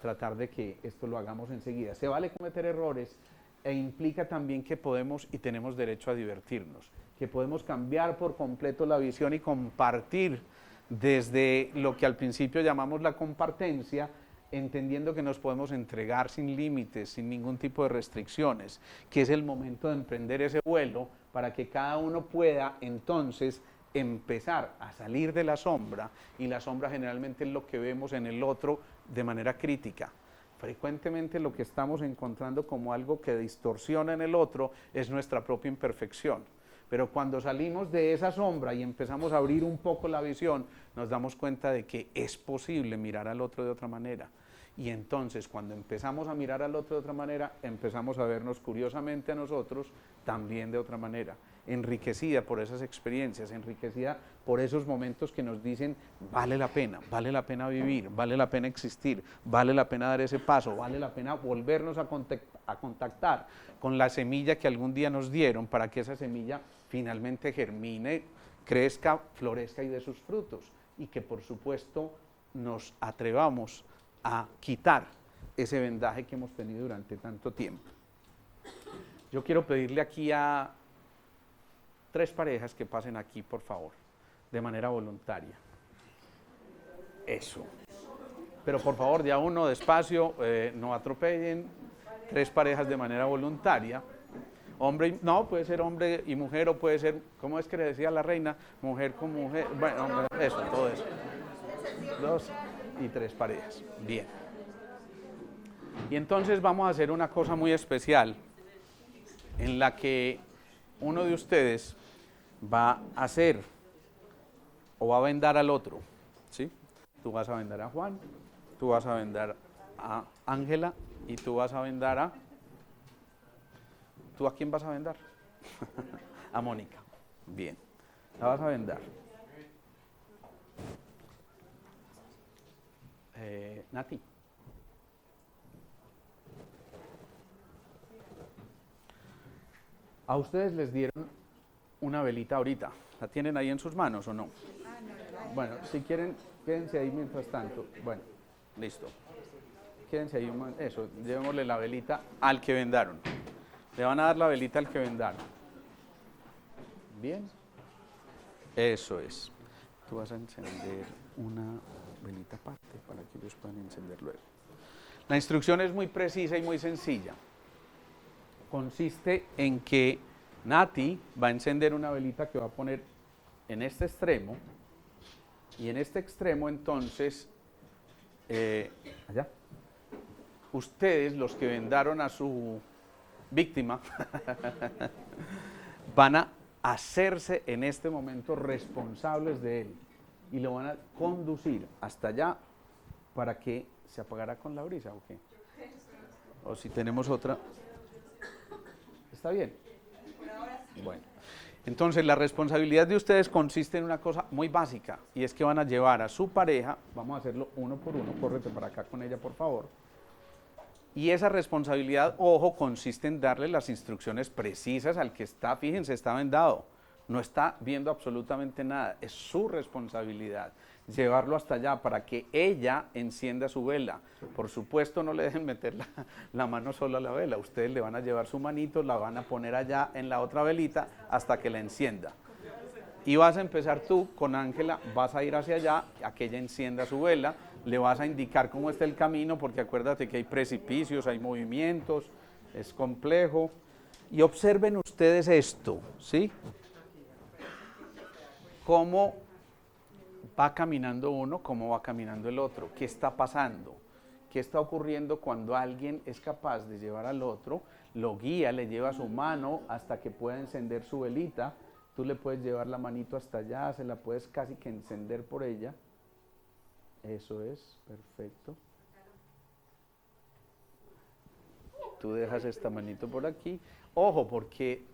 tratar de que esto lo hagamos enseguida. Se vale cometer errores e implica también que podemos y tenemos derecho a divertirnos, que podemos cambiar por completo la visión y compartir desde lo que al principio llamamos la compartencia, entendiendo que nos podemos entregar sin límites, sin ningún tipo de restricciones, que es el momento de emprender ese vuelo para que cada uno pueda entonces empezar a salir de la sombra, y la sombra generalmente es lo que vemos en el otro de manera crítica. Frecuentemente lo que estamos encontrando como algo que distorsiona en el otro es nuestra propia imperfección. Pero cuando salimos de esa sombra y empezamos a abrir un poco la visión, nos damos cuenta de que es posible mirar al otro de otra manera. Y entonces, cuando empezamos a mirar al otro de otra manera, empezamos a vernos curiosamente a nosotros también de otra manera, enriquecida por esas experiencias, enriquecida por esos momentos que nos dicen, vale la pena vivir, vale la pena existir, vale la pena dar ese paso, vale la pena volvernos a contactar con la semilla que algún día nos dieron para que esa semilla finalmente germine, crezca, florezca y dé sus frutos, y que por supuesto nos atrevamos a quitar ese vendaje que hemos tenido durante tanto tiempo. Yo quiero pedirle aquí a 3 parejas que pasen aquí, por favor, de manera voluntaria. Eso. Pero por favor, de a uno, despacio, no atropellen. 3 parejas de manera voluntaria. Hombre, no, puede ser hombre y mujer, o puede ser, ¿cómo es que le decía la reina? Mujer con mujer, bueno, eso, todo eso. 2 y 3 parejas. Bien. Y entonces vamos a hacer una cosa muy especial, en la que uno de ustedes va a hacer o va a vendar al otro, ¿sí? Tú vas a vendar a Juan, tú vas a vendar a Ángela y tú vas a vendar a... ¿Tú a quién vas a vendar? A Mónica. Bien, la vas a vendar. Nati. A ustedes les dieron una velita ahorita. ¿La tienen ahí en sus manos o no? Bueno, si quieren, quédense ahí mientras tanto. Bueno, listo. Quédense ahí un momento. Eso, llevémosle la velita al que vendaron. Le van a dar la velita al que vendaron. Bien. Eso es. Tú vas a encender una velita aparte para que ellos puedan encender luego. La instrucción es muy precisa y muy sencilla. Consiste en que Nati va a encender una velita que va a poner en este extremo, y en este extremo entonces, allá, ustedes, los que vendaron a su víctima, van a hacerse en este momento responsables de él y lo van a conducir hasta allá para que se apagara con la brisa, ¿o qué? O si tenemos otra. ¿Está bien? Bueno, entonces la responsabilidad de ustedes consiste en una cosa muy básica, y es que van a llevar a su pareja, vamos a hacerlo uno por uno, córrete para acá con ella por favor, y esa responsabilidad, ojo, consiste en darle las instrucciones precisas al que está, fíjense, está vendado, no está viendo absolutamente nada, es su responsabilidad llevarlo hasta allá para que ella encienda su vela. Por supuesto, no le dejen meter la mano sola a la vela, ustedes le van a llevar su manito, la van a poner allá en la otra velita hasta que la encienda. Y vas a empezar tú con Ángela, vas a ir hacia allá, a que ella encienda su vela, le vas a indicar cómo está el camino, porque acuérdate que hay precipicios, hay movimientos, es complejo. Y observen ustedes esto, ¿sí? Cómo va caminando uno, cómo va caminando el otro, qué está pasando, qué está ocurriendo cuando alguien es capaz de llevar al otro, lo guía, le lleva su mano hasta que pueda encender su velita. Tú le puedes llevar la manito hasta allá, se la puedes casi que encender por ella. Eso es, perfecto. Tú dejas esta manito por aquí. Ojo, porque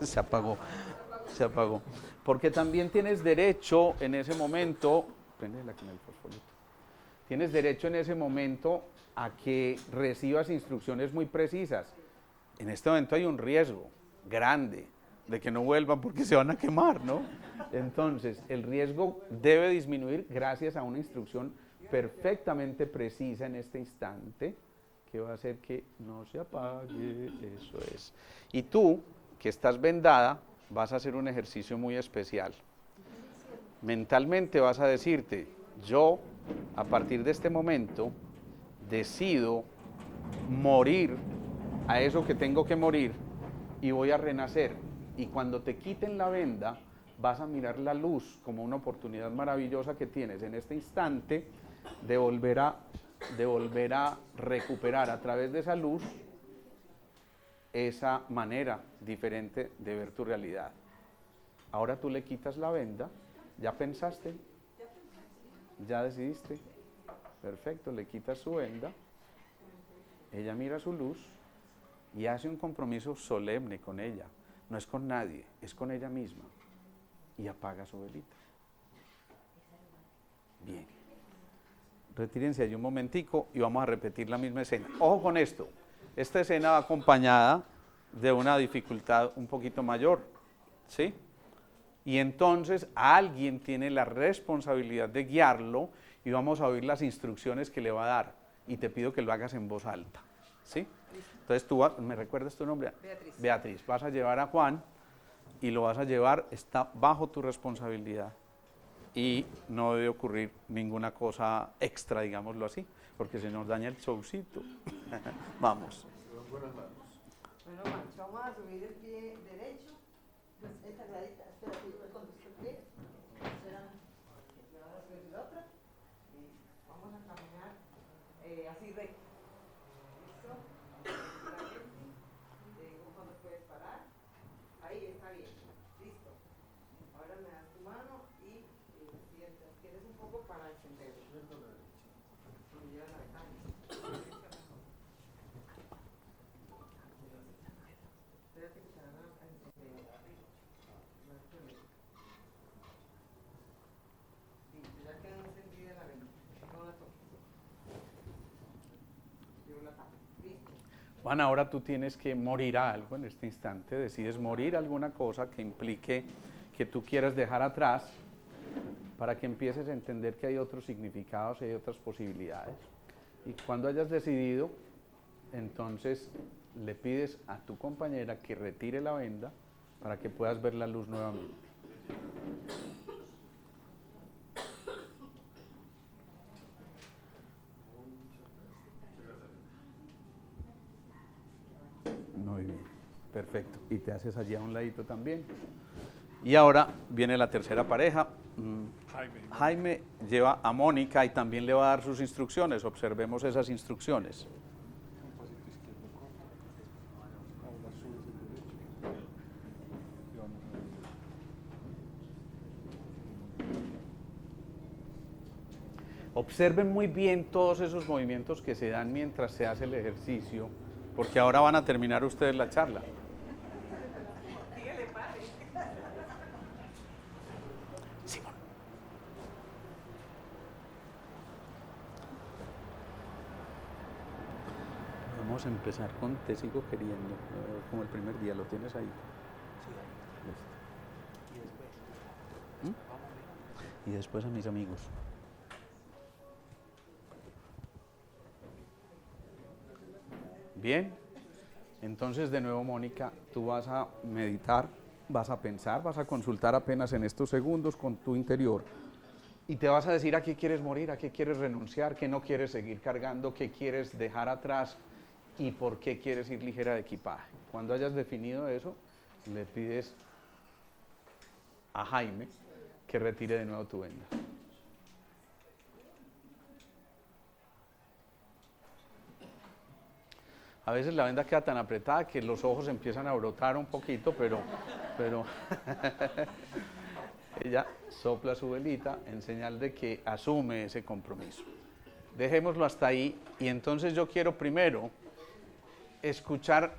se apagó. Porque también tienes derecho en ese momento, préndela con el fosforito. Tienes derecho en ese momento a que recibas instrucciones muy precisas. En este momento hay un riesgo grande de que no vuelvan porque se van a quemar, ¿no? Entonces, el riesgo debe disminuir gracias a una instrucción perfectamente precisa en este instante, que va a hacer que no se apague, eso es. Y tú, que estás vendada, vas a hacer un ejercicio muy especial. Mentalmente vas a decirte, yo, a partir de este momento, decido morir a eso que tengo que morir y voy a renacer. Y cuando te quiten la venda, vas a mirar la luz como una oportunidad maravillosa que tienes en este instante de volver a recuperar a través de esa luz esa manera diferente de ver tu realidad. Ahora tú le quitas la venda, ¿ya pensaste? ¿Ya decidiste? Perfecto, le quitas su venda, ella mira su luz y hace un compromiso solemne con ella. No es con nadie, es con ella misma. Y apaga su velita. Bien. Retírense allí un momentico y vamos a repetir la misma escena. Ojo con esto. Esta escena va acompañada de una dificultad un poquito mayor, ¿sí? Y entonces alguien tiene la responsabilidad de guiarlo y vamos a oír las instrucciones que le va a dar. Y te pido que lo hagas en voz alta, ¿sí? Entonces tú, ¿me recuerdas tu nombre? Beatriz. Beatriz, vas a llevar a Juan y lo vas a llevar, está bajo tu responsabilidad. Y no debe ocurrir ninguna cosa extra, digámoslo así, porque se nos daña el showcito. Vamos. Bueno, Max, vamos a subir el pie derecho. Pues esta gradita, espera que yo me conduzco el pie. Espera, que vamos a subir la otra. Y vamos a caminar así recto. ¿Listo? Te digo cuando puedes parar. Ahí está bien. Listo. Ahora me das tu mano y sientas. Quieres un poco para encenderlo. Me llevas a la ventana. Espérate que te van a encender. Listo, ya quedó encendida la vela. No la toques. Yo la tapo. Listo. Juan, ahora tú tienes que morir a algo en este instante, decides morir a alguna cosa que implique que tú quieras dejar atrás para que empieces a entender que hay otros significados y hay otras posibilidades. Y cuando hayas decidido, entonces le pides a tu compañera que retire la venda para que puedas ver la luz nuevamente. Muy bien, perfecto. Y te haces allí a un ladito también. Y ahora viene la tercera pareja. Jaime lleva a Mónica y también le va a dar sus instrucciones. Observemos esas instrucciones. Observen muy bien todos esos movimientos que se dan mientras se hace el ejercicio, porque ahora van a terminar ustedes la charla. Simón. Vamos a empezar con Te sigo queriendo, como el primer día, ¿lo tienes ahí? Sí. ¿Mm? Y después a mis amigos. Bien, entonces de nuevo, Mónica, tú vas a meditar, vas a pensar, vas a consultar apenas en estos segundos con tu interior y te vas a decir a qué quieres morir, a qué quieres renunciar, qué no quieres seguir cargando, qué quieres dejar atrás y por qué quieres ir ligera de equipaje. Cuando hayas definido eso, le pides a Jaime que retire de nuevo tu venda. A veces la venda queda tan apretada que los ojos empiezan a brotar un poquito, pero ella sopla su velita en señal de que asume ese compromiso. Dejémoslo hasta ahí y entonces yo quiero primero escuchar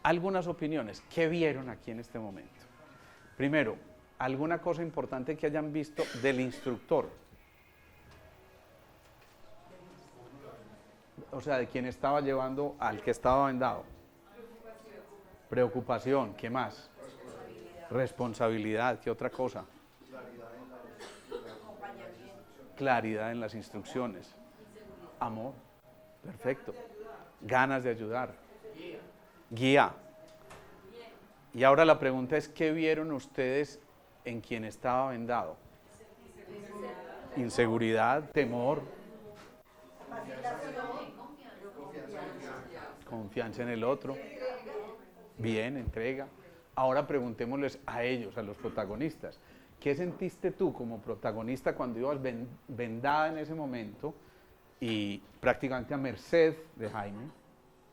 algunas opiniones. ¿Qué vieron aquí en este momento? Primero, alguna cosa importante que hayan visto del instructor. O sea, de quien estaba llevando al que estaba vendado. Preocupación. ¿Qué más? Responsabilidad. ¿Qué otra cosa? Claridad en las instrucciones. Amor. Perfecto. Ganas de ayudar. Guía. Y ahora la pregunta es, ¿qué vieron ustedes en quien estaba vendado? Inseguridad, temor, confianza en el otro. Bien, entrega. Ahora preguntémosles a ellos, a los protagonistas. ¿Qué sentiste tú como protagonista cuando ibas vendada en ese momento y prácticamente a merced de Jaime?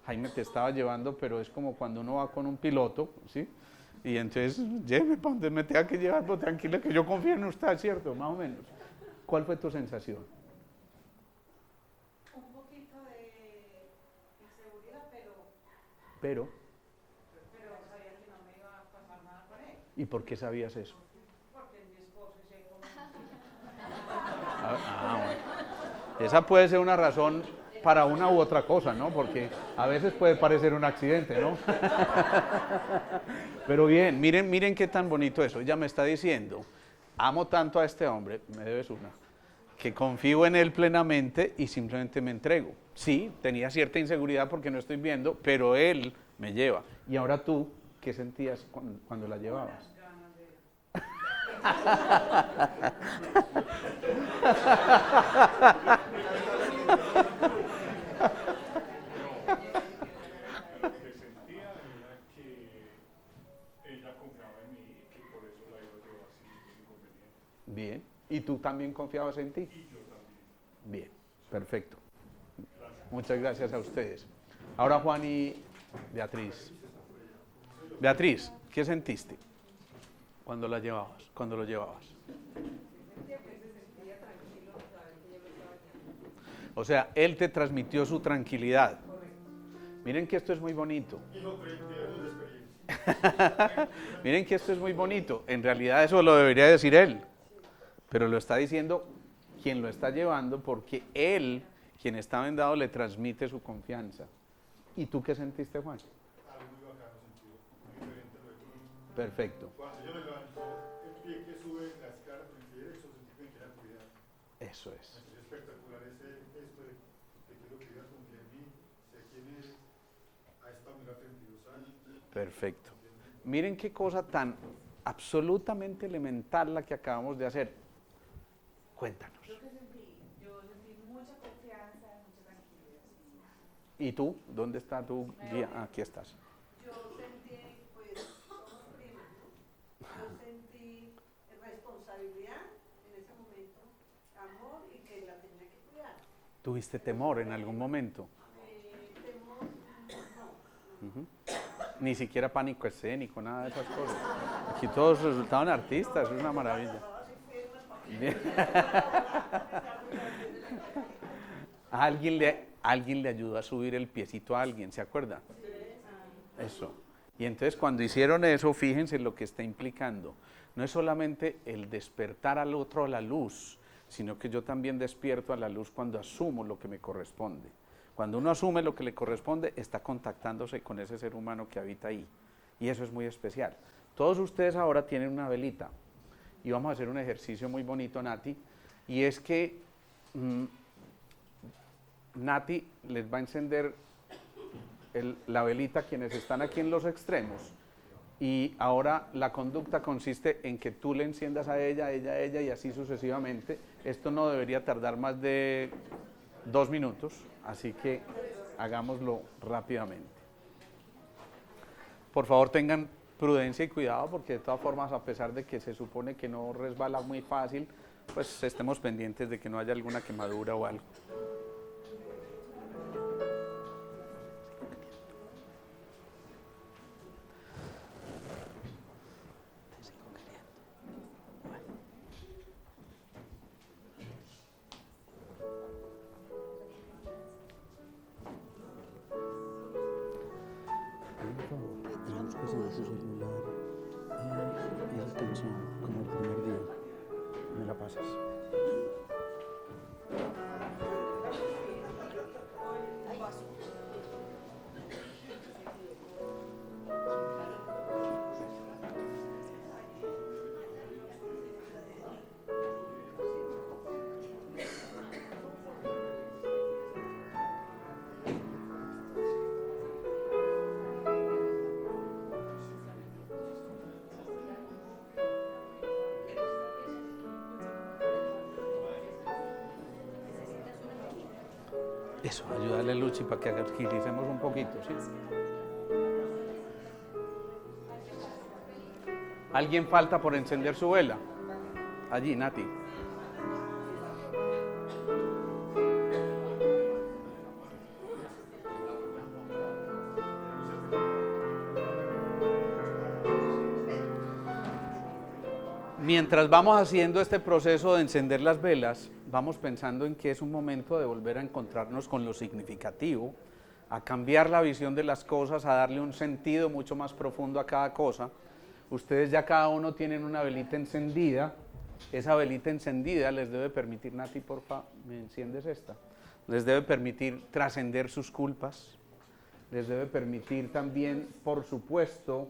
Jaime te estaba llevando, pero es como cuando uno va con un piloto, ¿sí? Y entonces, lléveme para donde me tenga que llevar, pero tranquila que yo confío en usted, ¿cierto? Más o menos. ¿Cuál fue tu sensación? Un poquito de inseguridad, pero Pero, sabía que no me iba a pasar nada con él. ¿y por qué sabías eso? Porque es mi esposo y sé cómo. Bueno. Esa puede ser una razón para una u otra cosa, ¿no? Porque a veces puede parecer un accidente, ¿no? Pero bien, miren qué tan bonito eso. Ella me está diciendo, amo tanto a este hombre, me debes una, que confío en él plenamente y simplemente me entrego. Sí, tenía cierta inseguridad porque no estoy viendo, pero él me lleva. Y ahora tú, ¿qué sentías cuando la llevabas? Bien. ¿Y tú también confiabas en ti? Bien, perfecto. Muchas gracias a ustedes. Ahora Juan y Beatriz. Beatriz, ¿qué sentiste cuando la llevabas, cuando lo llevabas? O sea, él te transmitió su tranquilidad. Miren que esto es muy bonito. Miren que esto es muy bonito. En realidad eso lo debería decir él, pero lo está diciendo quien lo está llevando porque él, quien está vendado, le transmite su confianza. ¿Y tú qué sentiste, Juan? Algo muy bacano sentido, muy diferente a lo de Perfecto. Cuando yo me levanto, el pie que sube en la escala principal, eso sentí que me quiera cuidar. Eso es. Es espectacular esto de que quiero cuidar, confía en mí, sé quién eres, ha estado muy 32 años. Perfecto. Miren qué cosa tan absolutamente elemental la que acabamos de hacer. Cuéntanos. Yo sentí mucha confianza, mucha tranquilidad. ¿Y tú? ¿Dónde está tu guía? Ah, aquí estás. Yo sentí, pues, somos primos, ¿no? Yo sentí responsabilidad en ese momento, amor y que la tenía que cuidar. ¿Tuviste temor en algún momento? Temor, no. Ujú. Ni siquiera pánico escénico, nada de esas cosas. Aquí todos resultaban artistas, es una maravilla. Bien. Alguien le ayudó a subir el piecito a alguien, ¿se acuerda? Eso. Y entonces cuando hicieron eso, fíjense lo que está implicando. No es solamente el despertar al otro a la luz, sino que yo también despierto a la luz cuando asumo lo que me corresponde. Cuando uno asume lo que le corresponde, está contactándose con ese ser humano que habita ahí. Y eso es muy especial. Todos ustedes ahora tienen una velita. Y vamos a hacer un ejercicio muy bonito, Nati. Y es que Nati les va a encender la velita a quienes están aquí en los extremos. Y ahora la conducta consiste en que tú le enciendas a ella y así sucesivamente. Esto no debería tardar más de 2 minutos, así que hagámoslo rápidamente. Por favor tengan prudencia y cuidado porque de todas formas, a pesar de que se supone que no resbala muy fácil, pues estemos pendientes de que no haya alguna quemadura o algo. buscas en tu celular esa canción como el primer día. Me la pasas. Eso, ayúdale Luchi para que agilicemos un poquito, ¿sí? ¿Alguien falta por encender su vela? Allí, Nati. Mientras vamos haciendo este proceso de encender las velas, vamos pensando en que es un momento de volver a encontrarnos con lo significativo, a cambiar la visión de las cosas, a darle un sentido mucho más profundo a cada cosa. Ustedes ya cada uno tienen una velita encendida. Esa velita encendida les debe permitir, Nati, porfa, ¿me enciendes esta? Les debe permitir trascender sus culpas. Les debe permitir también, por supuesto,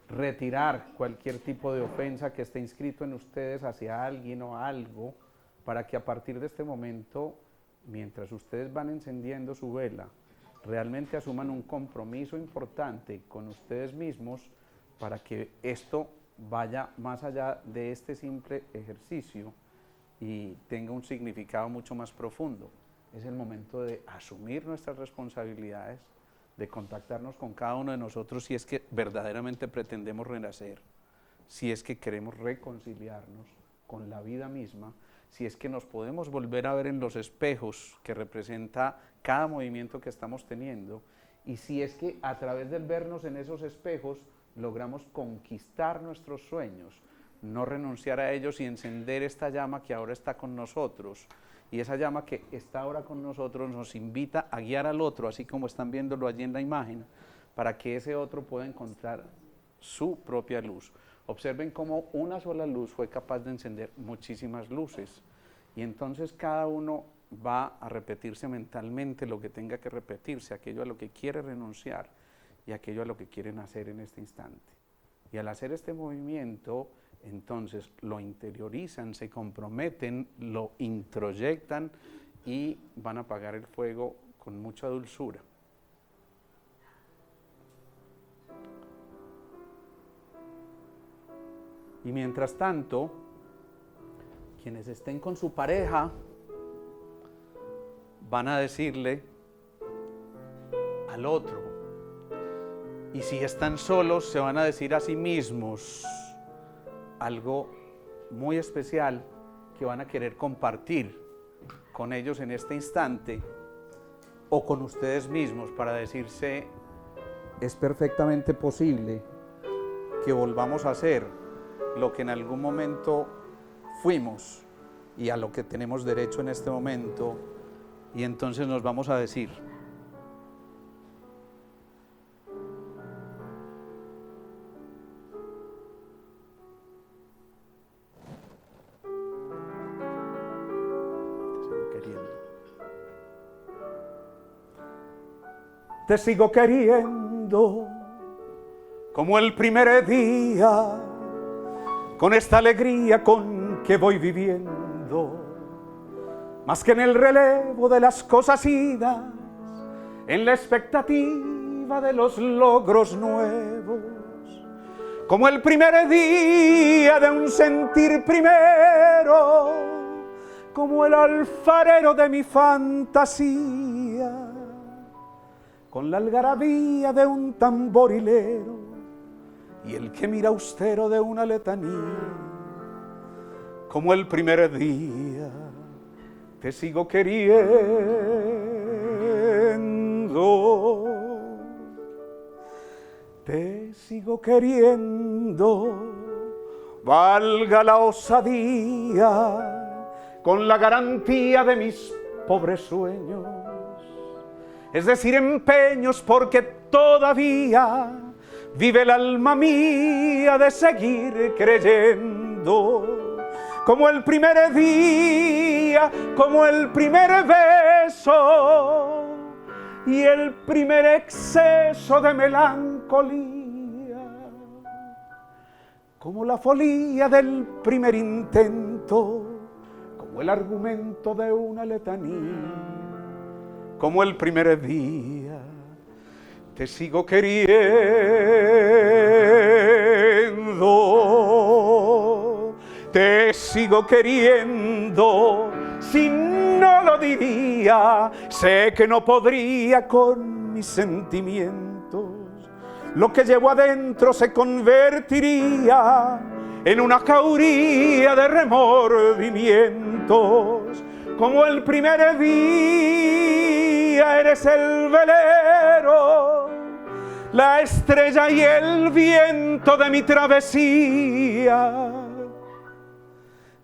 retirar cualquier tipo de ofensa que esté inscrito en ustedes hacia alguien o algo, para que a partir de este momento, mientras ustedes van encendiendo su vela, realmente asuman un compromiso importante con ustedes mismos para que esto vaya más allá de este simple ejercicio y tenga un significado mucho más profundo. Es el momento de asumir nuestras responsabilidades, de contactarnos con cada uno de nosotros si es que verdaderamente pretendemos renacer, si es que queremos reconciliarnos con la vida misma, si es que nos podemos volver a ver en los espejos que representa cada movimiento que estamos teniendo, y si es que a través del vernos en esos espejos logramos conquistar nuestros sueños, no renunciar a ellos y encender esta llama que ahora está con nosotros. Y esa llama que está ahora con nosotros nos invita a guiar al otro, así como están viéndolo allí en la imagen, para que ese otro pueda encontrar su propia luz. Observen cómo una sola luz fue capaz de encender muchísimas luces. Y entonces cada uno va a repetirse mentalmente lo que tenga que repetirse, aquello a lo que quiere renunciar y aquello a lo que quieren hacer en este instante. Y al hacer este movimiento, entonces lo interiorizan, se comprometen, lo introyectan y van a apagar el fuego con mucha dulzura. Y mientras tanto, quienes estén con su pareja van a decirle al otro, y si están solos se van a decir a sí mismos algo muy especial que van a querer compartir con ellos en este instante o con ustedes mismos, para decirse: es perfectamente posible que volvamos a ser lo que en algún momento fuimos y a lo que tenemos derecho en este momento. Y entonces nos vamos a decir: te sigo queriendo como el primer día, con esta alegría con que voy viviendo, más que en el relevo de las cosas idas, en la expectativa de los logros nuevos, como el primer día de un sentir primero, como el alfarero de mi fantasía, con la algarabía de un tamborilero y el que mira austero de una letanía, como el primer día te sigo queriendo, te sigo queriendo, valga la osadía, con la garantía de mis pobres sueños, es decir, empeños, porque todavía vive el alma mía de seguir creyendo. Como el primer día, como el primer beso y el primer exceso de melancolía, como la folía del primer intento, como el argumento de una letanía, como el primer día, te sigo queriendo, te sigo queriendo, si no lo diría, sé que no podría con mis sentimientos, lo que llevo adentro se convertiría en una jauría de remordimientos, como el primer día eres el velero, la estrella y el viento de mi travesía,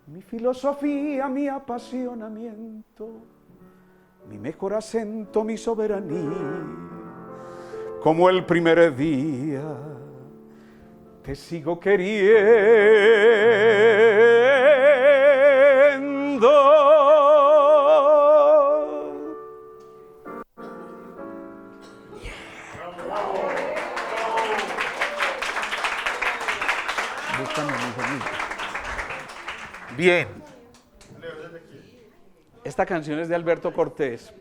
mi filosofía, mi apasionamiento, mi mejor acento, mi soberanía, como el primer día, te sigo queriendo. Bien. Esta canción es de Alberto Cortés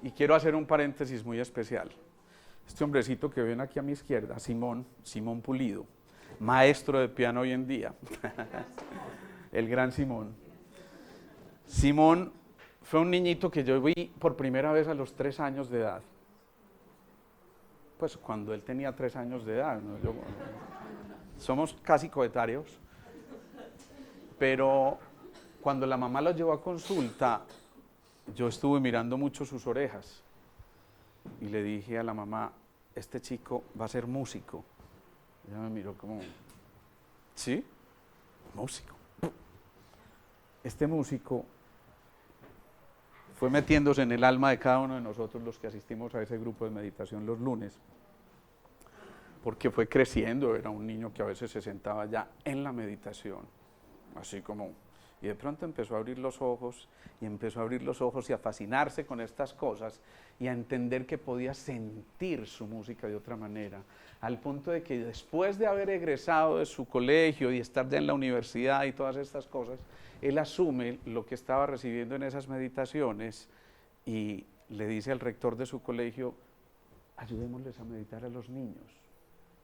y quiero hacer un paréntesis muy especial. Este hombrecito que ven aquí a mi izquierda, Simón Pulido, maestro de piano hoy en día, el gran Simón. Simón fue un niñito que yo vi por primera vez a los 3 años de edad. Pues cuando él tenía 3 años de edad, ¿no? Somos casi coetarios, pero cuando la mamá lo llevó a consulta, yo estuve mirando mucho sus orejas y le dije a la mamá, este chico va a ser músico. Ella me miró como, ¿sí? Músico. Este músico fue metiéndose en el alma de cada uno de nosotros los que asistimos a ese grupo de meditación los lunes, porque fue creciendo, era un niño que a veces se sentaba ya en la meditación, así como, y de pronto empezó a abrir los ojos, y empezó a abrir los ojos y a fascinarse con estas cosas, y a entender que podía sentir su música de otra manera, al punto de que después de haber egresado de su colegio y estar ya en la universidad y todas estas cosas, él asume lo que estaba recibiendo en esas meditaciones y le dice al rector de su colegio, ayudémosles a meditar a los niños.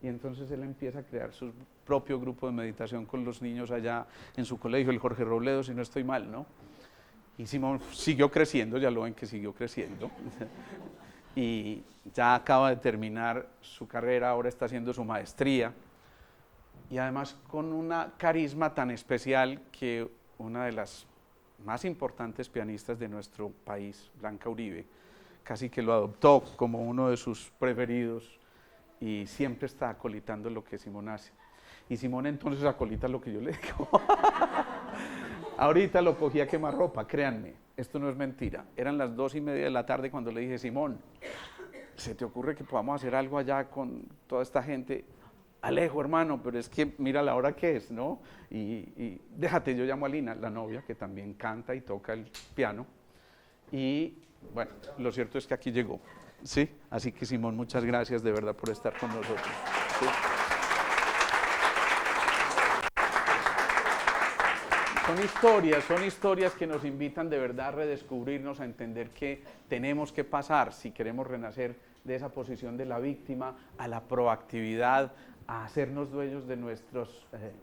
Y entonces él empieza a crear su propio grupo de meditación con los niños allá en su colegio, el Jorge Robledo, si no estoy mal, ¿no? Y Simón siguió creciendo, ya lo ven que siguió creciendo. Y ya acaba de terminar su carrera, ahora está haciendo su maestría. Y además con una carisma tan especial que una de las más importantes pianistas de nuestro país, Blanca Uribe, casi que lo adoptó como uno de sus preferidos y siempre está acolitando lo que Simón hace. Y Simón entonces acolita lo que yo le digo. Ahorita lo cogí a quemarropa, créanme, esto no es mentira. Eran las 2:30 de la tarde cuando le dije, Simón, ¿se te ocurre que podamos hacer algo allá con toda esta gente? Alejo, hermano, pero es que mira la hora que es, ¿no? Y déjate, yo llamo a Lina, la novia, que también canta y toca el piano. Y bueno, lo cierto es que aquí llegó, ¿sí? Así que Simón, muchas gracias de verdad por estar con nosotros. ¿Sí? Son historias que nos invitan de verdad a redescubrirnos, a entender que tenemos que pasar, si queremos renacer de esa posición de la víctima, a la proactividad, a hacernos dueños de nuestras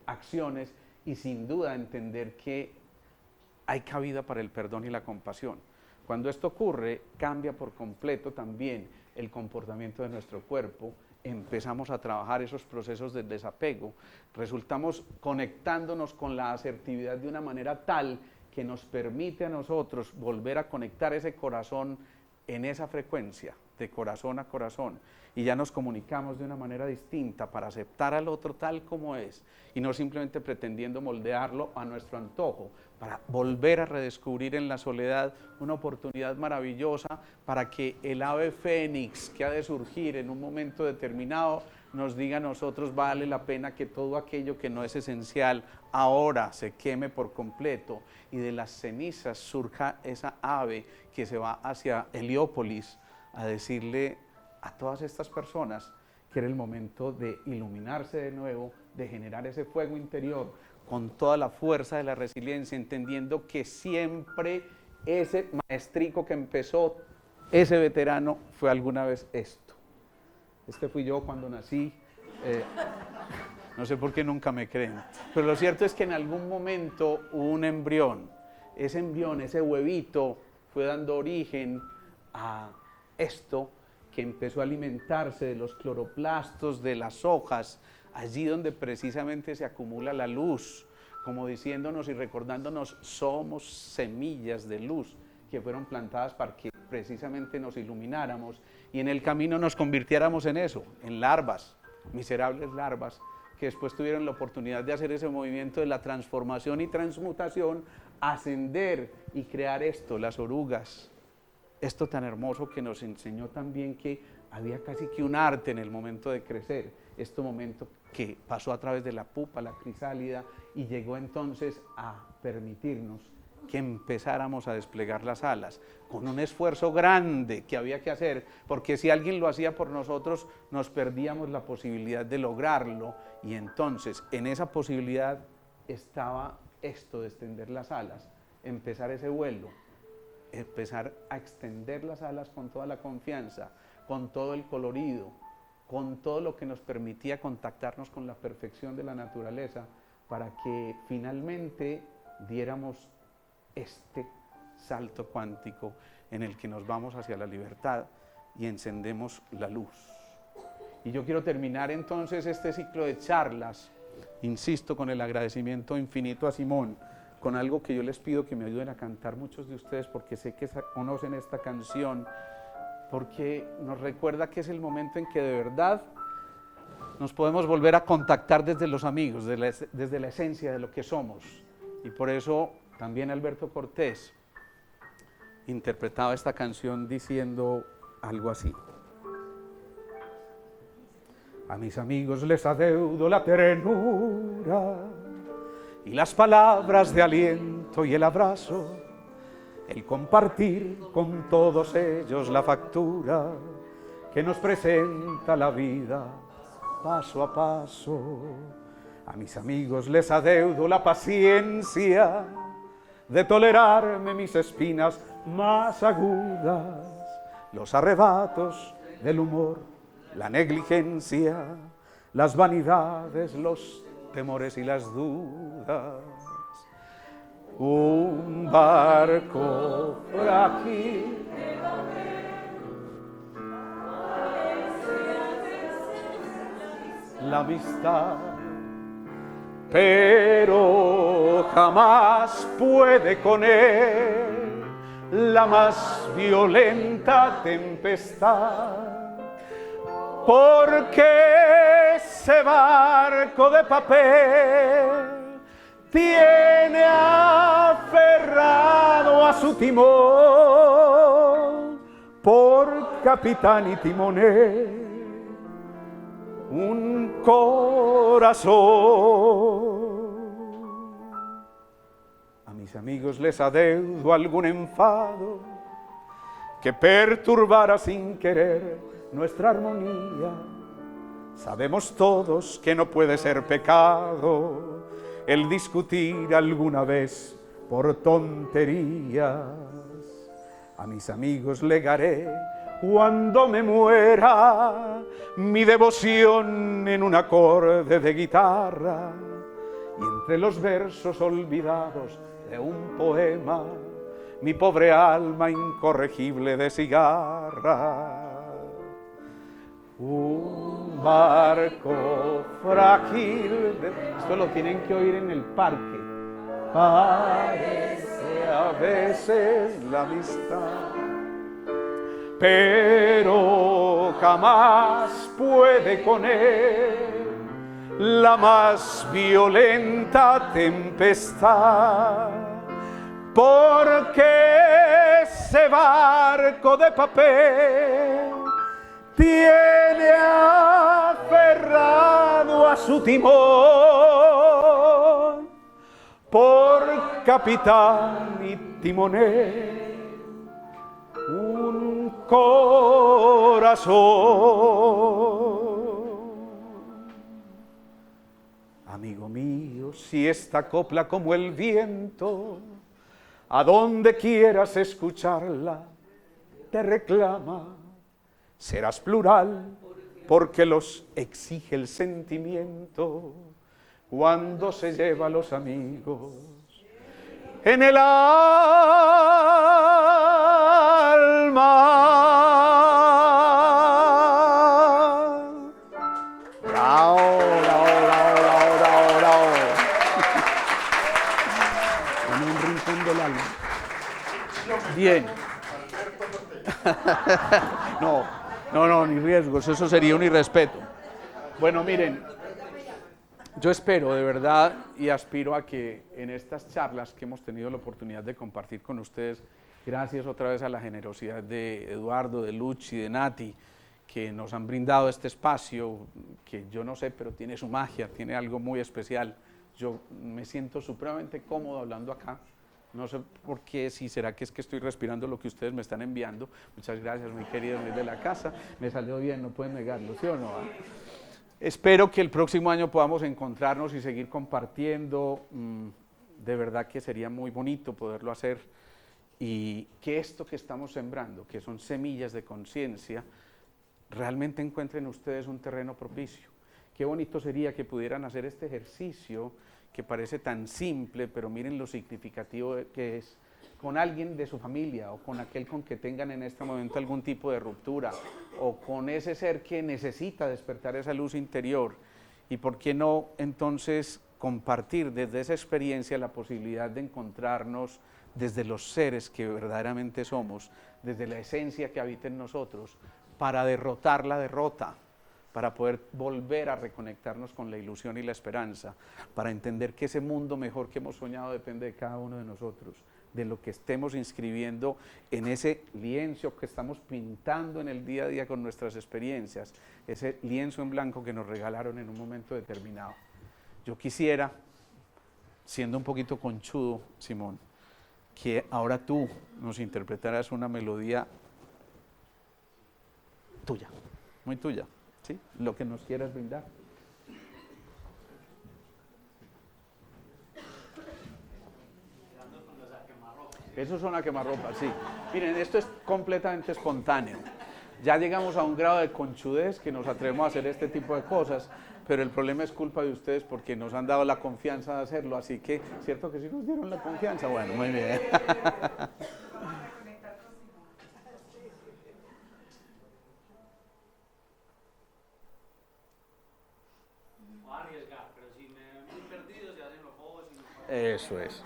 acciones y sin duda entender que hay cabida para el perdón y la compasión. Cuando esto ocurre, cambia por completo también el comportamiento de nuestro cuerpo, empezamos a trabajar esos procesos de desapego, resultamos conectándonos con la asertividad de una manera tal que nos permite a nosotros volver a conectar ese corazón en esa frecuencia, de corazón a corazón, y ya nos comunicamos de una manera distinta para aceptar al otro tal como es, y no simplemente pretendiendo moldearlo a nuestro antojo, para volver a redescubrir en la soledad una oportunidad maravillosa para que el ave fénix que ha de surgir en un momento determinado nos diga a nosotros: vale la pena que todo aquello que no es esencial ahora se queme por completo, y de las cenizas surja esa ave que se va hacia Heliópolis a decirle a todas estas personas que era el momento de iluminarse de nuevo, de generar ese fuego interior con toda la fuerza de la resiliencia, entendiendo que siempre ese maestrico que empezó, ese veterano, fue alguna vez esto. Este fui yo cuando nací, no sé por qué nunca me creen, pero lo cierto es que en algún momento hubo un embrión, ese huevito fue dando origen a esto que empezó a alimentarse de los cloroplastos, de las hojas, allí donde precisamente se acumula la luz, como diciéndonos y recordándonos: somos semillas de luz que fueron plantadas para que precisamente nos ilumináramos y en el camino nos convirtiéramos en eso, en larvas, miserables larvas, que después tuvieron la oportunidad de hacer ese movimiento de la transformación y transmutación, ascender y crear esto, las orugas. Esto tan hermoso que nos enseñó también que había casi que un arte en el momento de crecer, este momento que pasó a través de la pupa, la crisálida, y llegó entonces a permitirnos que empezáramos a desplegar las alas, con un esfuerzo grande que había que hacer, porque si alguien lo hacía por nosotros, nos perdíamos la posibilidad de lograrlo, y entonces en esa posibilidad estaba esto de extender las alas, empezar ese vuelo, empezar a extender las alas con toda la confianza, con todo el colorido, con todo lo que nos permitía contactarnos con la perfección de la naturaleza, para que finalmente diéramos este salto cuántico en el que nos vamos hacia la libertad y encendemos la luz. Y yo quiero terminar entonces este ciclo de charlas, insisto, con el agradecimiento infinito a Simón, con algo que yo les pido que me ayuden a cantar muchos de ustedes, porque sé que conocen esta canción, porque nos recuerda que es el momento en que de verdad nos podemos volver a contactar desde los amigos, desde la esencia de lo que somos. Y por eso también Alberto Cortés interpretaba esta canción diciendo algo así: a mis amigos les adeudo la ternura y las palabras de aliento y el abrazo, el compartir con todos ellos la factura que nos presenta la vida paso a paso. A mis amigos les adeudo la paciencia de tolerarme mis espinas más agudas, los arrebatos del humor, la negligencia, las vanidades, los temores y las dudas. Un barco frágil la amistad, pero jamás puede con él la más violenta tempestad, porque ese barco de papel tiene aferrado a su timón por capitán y timonel un corazón. A mis amigos les adeudo algún enfado que perturbara sin querer nuestra armonía. Sabemos todos que no puede ser pecado el discutir alguna vez por tonterías. A mis amigos legaré cuando me muera mi devoción en un acorde de guitarra, y entre los versos olvidados de un poema mi pobre alma incorregible de cigarra. Un barco frágil, esto lo tienen que oír en el parque, parece a veces la amistad, pero jamás puede con él la más violenta tempestad, porque ese barco de papel tiene aferrado a su timón por capitán y timonel un corazón. Amigo mío, si esta copla como el viento, a donde quieras escucharla, te reclama, serás plural, porque los exige el sentimiento cuando se lleva a los amigos en el alma. Bravo, bravo, bravo, bravo, bravo, bravo. En un rincón del alma. Bien. No, ni riesgos, eso sería un irrespeto. Bueno, miren, yo espero de verdad y aspiro a que en estas charlas que hemos tenido la oportunidad de compartir con ustedes, gracias otra vez a la generosidad de Eduardo, de Luchi, de Nati, que nos han brindado este espacio, que yo no sé, pero tiene su magia, tiene algo muy especial. Yo me siento supremamente cómodo hablando acá. No sé por qué, si será que es que estoy respirando lo que ustedes me están enviando. Muchas gracias, muy querido, de la casa. Me salió bien, no pueden negarlo, ¿sí o no? Espero que el próximo año podamos encontrarnos y seguir compartiendo. De verdad que sería muy bonito poderlo hacer. Y que esto que estamos sembrando, que son semillas de conciencia, realmente encuentren ustedes un terreno propicio. Qué bonito sería que pudieran hacer este ejercicio que parece tan simple, pero miren lo significativo que es, con alguien de su familia o con aquel con que tengan en este momento algún tipo de ruptura o con ese ser que necesita despertar esa luz interior. Y por qué no entonces compartir desde esa experiencia la posibilidad de encontrarnos desde los seres que verdaderamente somos, desde la esencia que habita en nosotros, para derrotar la derrota, para poder volver a reconectarnos con la ilusión y la esperanza, para entender que ese mundo mejor que hemos soñado depende de cada uno de nosotros, de lo que estemos inscribiendo en ese lienzo que estamos pintando en el día a día con nuestras experiencias, ese lienzo en blanco que nos regalaron en un momento determinado. Yo quisiera, siendo un poquito conchudo, Simón, que ahora tú nos interpretaras una melodía tuya, muy tuya. ¿Sí? Lo que nos quieras brindar. Eso son a quemarropas, sí. Miren, esto es completamente espontáneo. Ya llegamos a un grado de conchudez que nos atrevemos a hacer este tipo de cosas, pero el problema es culpa de ustedes porque nos han dado la confianza de hacerlo, así que, ¿cierto que sí nos dieron la confianza? Bueno, muy bien. Eso es.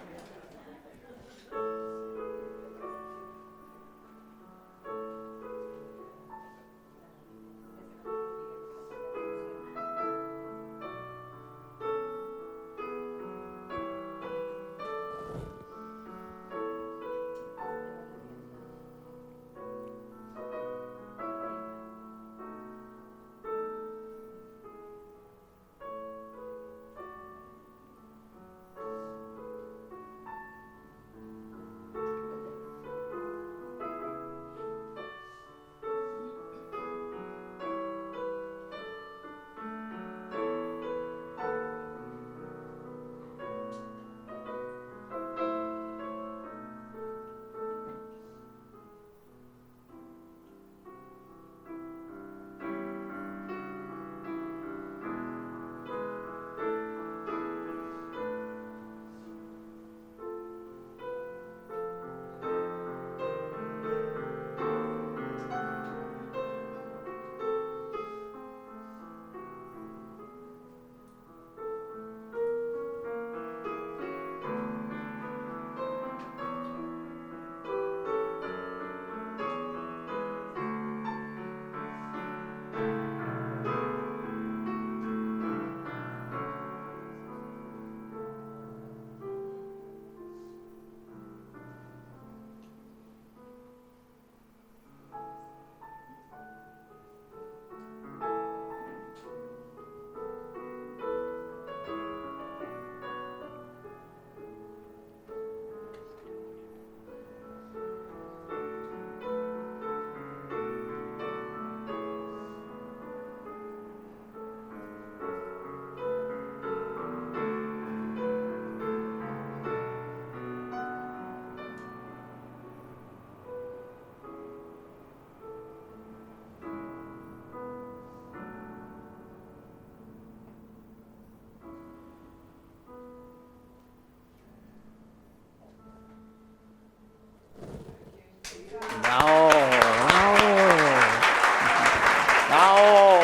¡Bravo!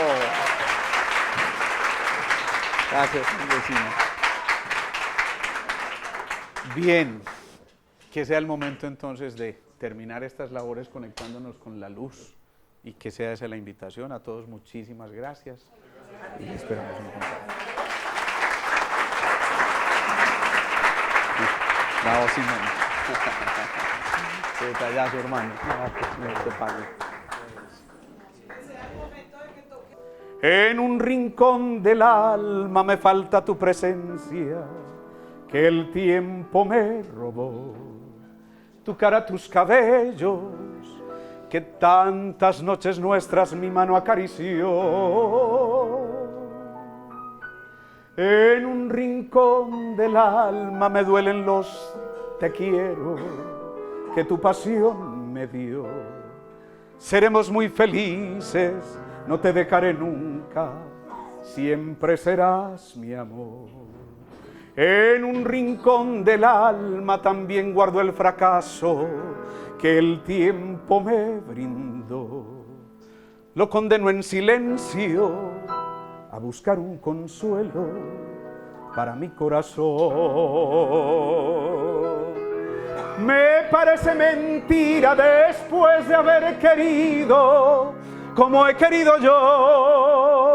Gracias, vecino. Bien, que sea el momento entonces de terminar estas labores conectándonos con la luz y que sea esa la invitación. A todos muchísimas gracias y esperamos encontrar. Bravo, Simón. Qué detallazo, hermano. No te pague. En un rincón del alma me falta tu presencia, que el tiempo me robó. Tu cara, tus cabellos, que tantas noches nuestras mi mano acarició. En un rincón del alma me duelen los te quiero que tu pasión me dio. Seremos muy felices, no te dejaré nunca, siempre serás mi amor. En un rincón del alma también guardo el fracaso que el tiempo me brindó. Lo condeno en silencio a buscar un consuelo para mi corazón. Me parece mentira después de haber querido como he querido yo.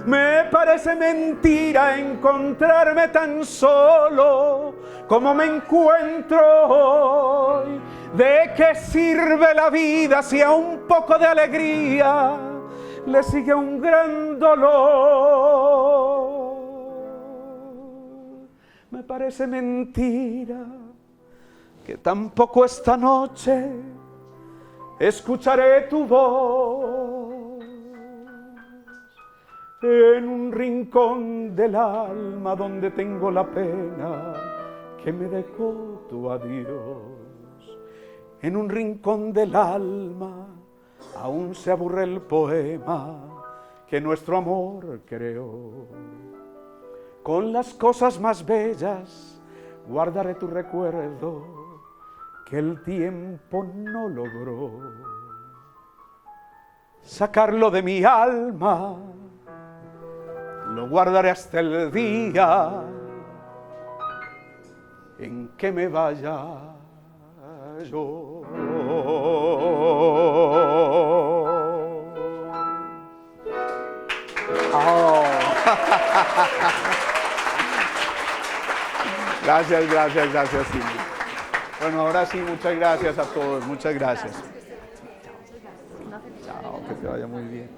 Me parece mentira encontrarme tan solo como me encuentro hoy. ¿De qué sirve la vida si a un poco de alegría le sigue un gran dolor? Me parece mentira que tampoco esta noche escucharé tu voz en un rincón del alma donde tengo la pena que me dejó tu adiós. En un rincón del alma aún se aburre el poema que nuestro amor creó. Con las cosas más bellas guardaré tu recuerdo que el tiempo no logró sacarlo de mi alma. Lo guardaré hasta el día en que me vaya yo. Oh. Gracias, Silvia. Bueno, ahora sí, muchas gracias a todos, muchas gracias. Chao, que te vaya muy bien.